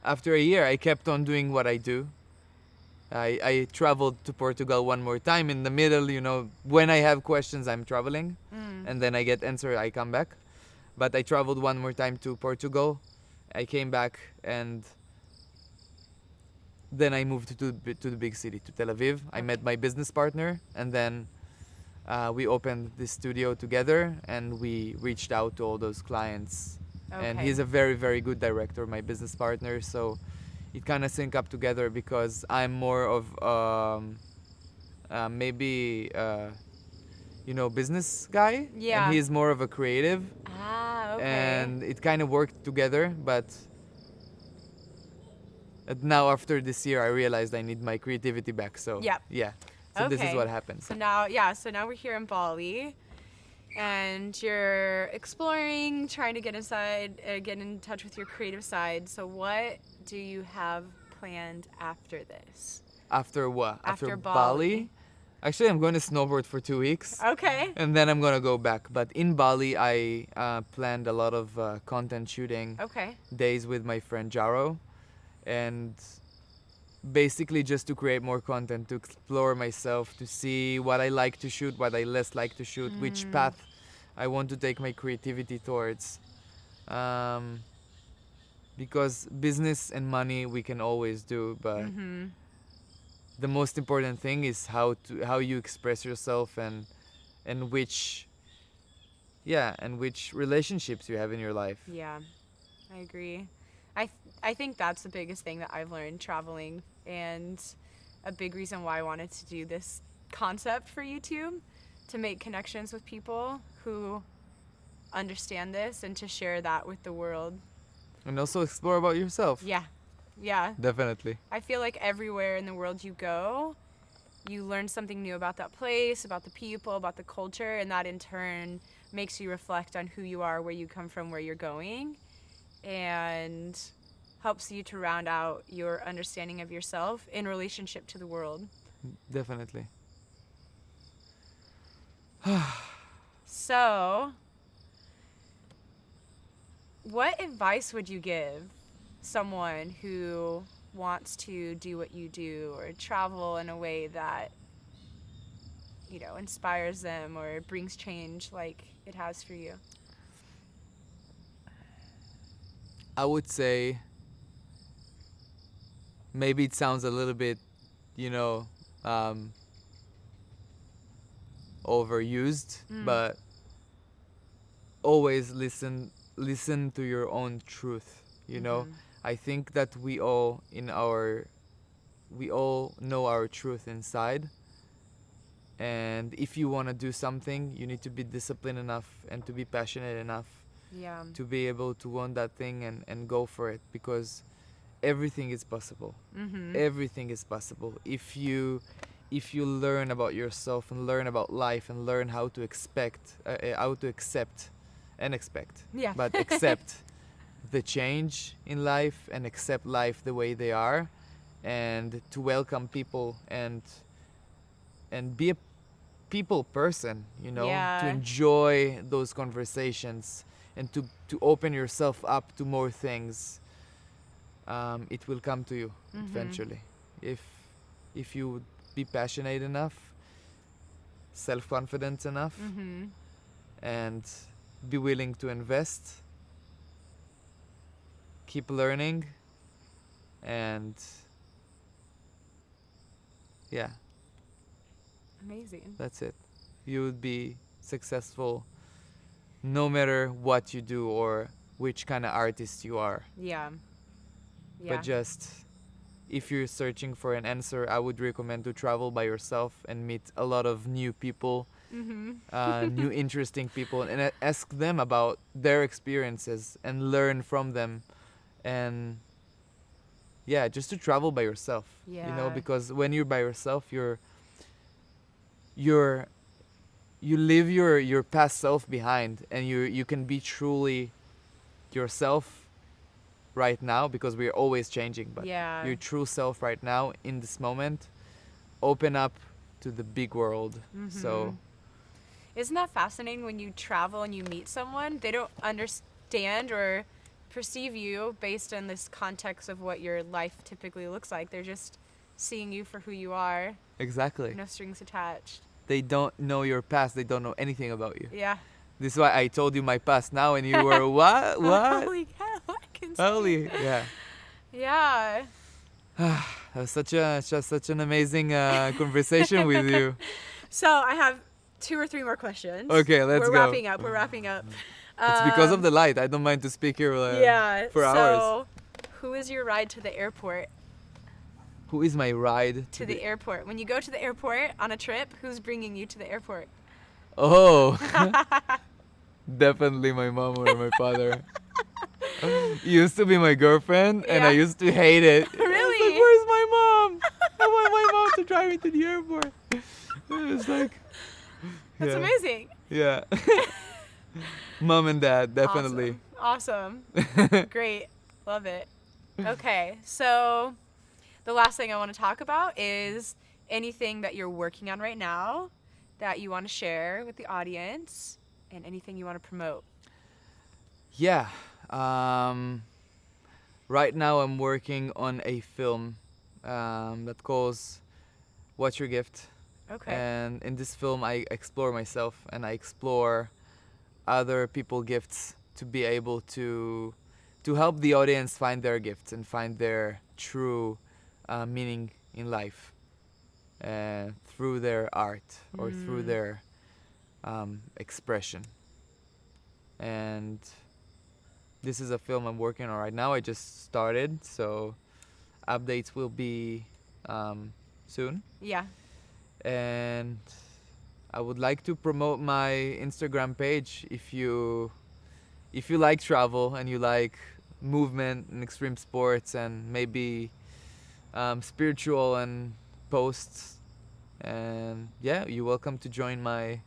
after a year, I kept on doing what I do. I traveled to Portugal one more time in the middle, when I have questions, I'm traveling. And then I get answer, I come back. But I traveled one more time to Portugal. I came back, and then I moved to the big city, to Tel Aviv. I met my business partner, and then we opened this studio together, and we reached out to all those clients. And Okay. he's a very, very good director, my business partner. So it kind of sync up together, because I'm more of maybe business guy, Yeah. and he's more of a creative. Ah, okay. And it kind of worked together, but now after this year, I realized I need my creativity back. So Yep. yeah, so this is Okay. what happens. So now we're here in Bali, and you're exploring, trying to get in touch with your creative side. So what do you have planned after this? After what? After Bali? Bali. Actually, I'm going to snowboard for 2 weeks. Okay. And then I'm gonna go back. But in Bali, I planned a lot of content shooting Okay. days with my friend Jaro, and basically just to create more content, to explore myself, to see what I like to shoot, what I less like to shoot, which path I want to take my creativity towards. Because business and money we can always do, but the most important thing is how you express yourself, and which relationships you have in your life. Yeah, I agree. I think that's the biggest thing that I've learned traveling, and a big reason why I wanted to do this concept for YouTube, to make connections with people who understand this and to share that with the world. And also explore about yourself. Yeah. Yeah. Definitely. I feel like everywhere in the world you go, you learn something new about that place, about the people, about the culture, and that in turn makes you reflect on who you are, where you come from, where you're going, and helps you to round out your understanding of yourself in relationship to the world. Definitely. So, what advice would you give someone who wants to do what you do, or travel in a way that, inspires them or brings change like it has for you? I would say, maybe it sounds a little bit, overused, but always listen to your own truth, you know. I think that we all know our truth inside, and if you want to do something, you need to be disciplined enough and to be passionate enough Yeah. to be able to want that thing and go for it, because everything is possible. Everything is possible if you learn about yourself and learn about life and learn how to accept and expect, Yeah. but accept the change in life and accept life the way they are, and to welcome people and be a people person, you know, Yeah. to enjoy those conversations and to open yourself up to more things. It will come to you eventually if you would be passionate enough, self-confident enough, and be willing to invest, keep learning, and yeah, Amazing. that's it. You would be successful no matter what you do or which kind of artist you are. Yeah. Yeah. But just if you're searching for an answer, I would recommend to travel by yourself and meet a lot of new people, new interesting people, and ask them about their experiences and learn from them. And yeah, just to travel by yourself, you know, Yeah. because when you're by yourself, you leave your past self behind, and you can be truly yourself right now, because we're always changing, but Yeah. your true self right now in this moment, open up to the big world. So Isn't that fascinating when you travel and you meet someone? They don't understand or perceive you based on this context of what your life typically looks like. They're just seeing you for who you are. exactly, No strings attached. they don't know your past, they don't know anything about you. Yeah. This is why I told you my past now, and you were what Holy cow, I can see. holy yeah. Yeah. That was such an amazing conversation with you. So I have 2 or 3 more questions. Okay, let's We're go. We're wrapping up. It's because of the light. I don't mind to speak here Yeah. for hours. So, who is your ride to the airport? Who is my ride To the airport. When you go to the airport on a trip, who's bringing you to the airport? Oh, definitely my mom or my father. Used to be my girlfriend, and I Yeah. used to hate it. I was Really? like, where's my mom? I want my mom to drive me to the airport. It's like, That's yeah. amazing. Yeah. Mom and dad, definitely. Awesome. Great. Love it. Okay, so the last thing I want to talk about is anything that you're working on right now that you want to share with the audience, and anything you want to promote. Yeah. Right now I'm working on a film that calls What's Your Gift? Okay. And in this film I explore myself, and I explore other people's gifts to be able to help the audience find their gifts and find their true meaning in life through their art or through their expression. And this is a film I'm working on right now. I just started, so updates will be soon. Yeah. And I would like to promote my Instagram page. If you like travel and you like movement and extreme sports and maybe spiritual and posts, and yeah, you're welcome to join my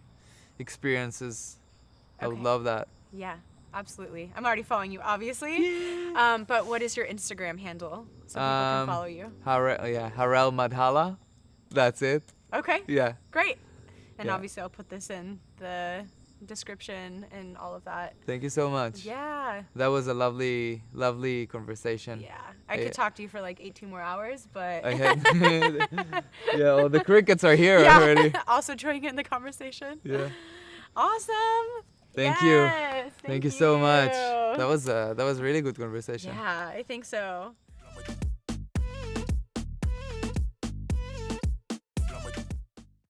experiences. I would Okay. love that. Yeah, absolutely. I'm already following you, obviously. But what is your Instagram handle so people can follow you? Harel Madhala. That's it. Okay, Yeah. great. And Yeah. obviously I'll put this in the description and all of that. Thank you so much. Yeah. That was a lovely, lovely conversation. Yeah. I could talk to you for like 18 more hours, but I had yeah, well, the crickets are here yeah. already. Also joining in the conversation. Yeah. Awesome. Thank you. Yes, Thank you so much. That was a really good conversation. Yeah, I think so.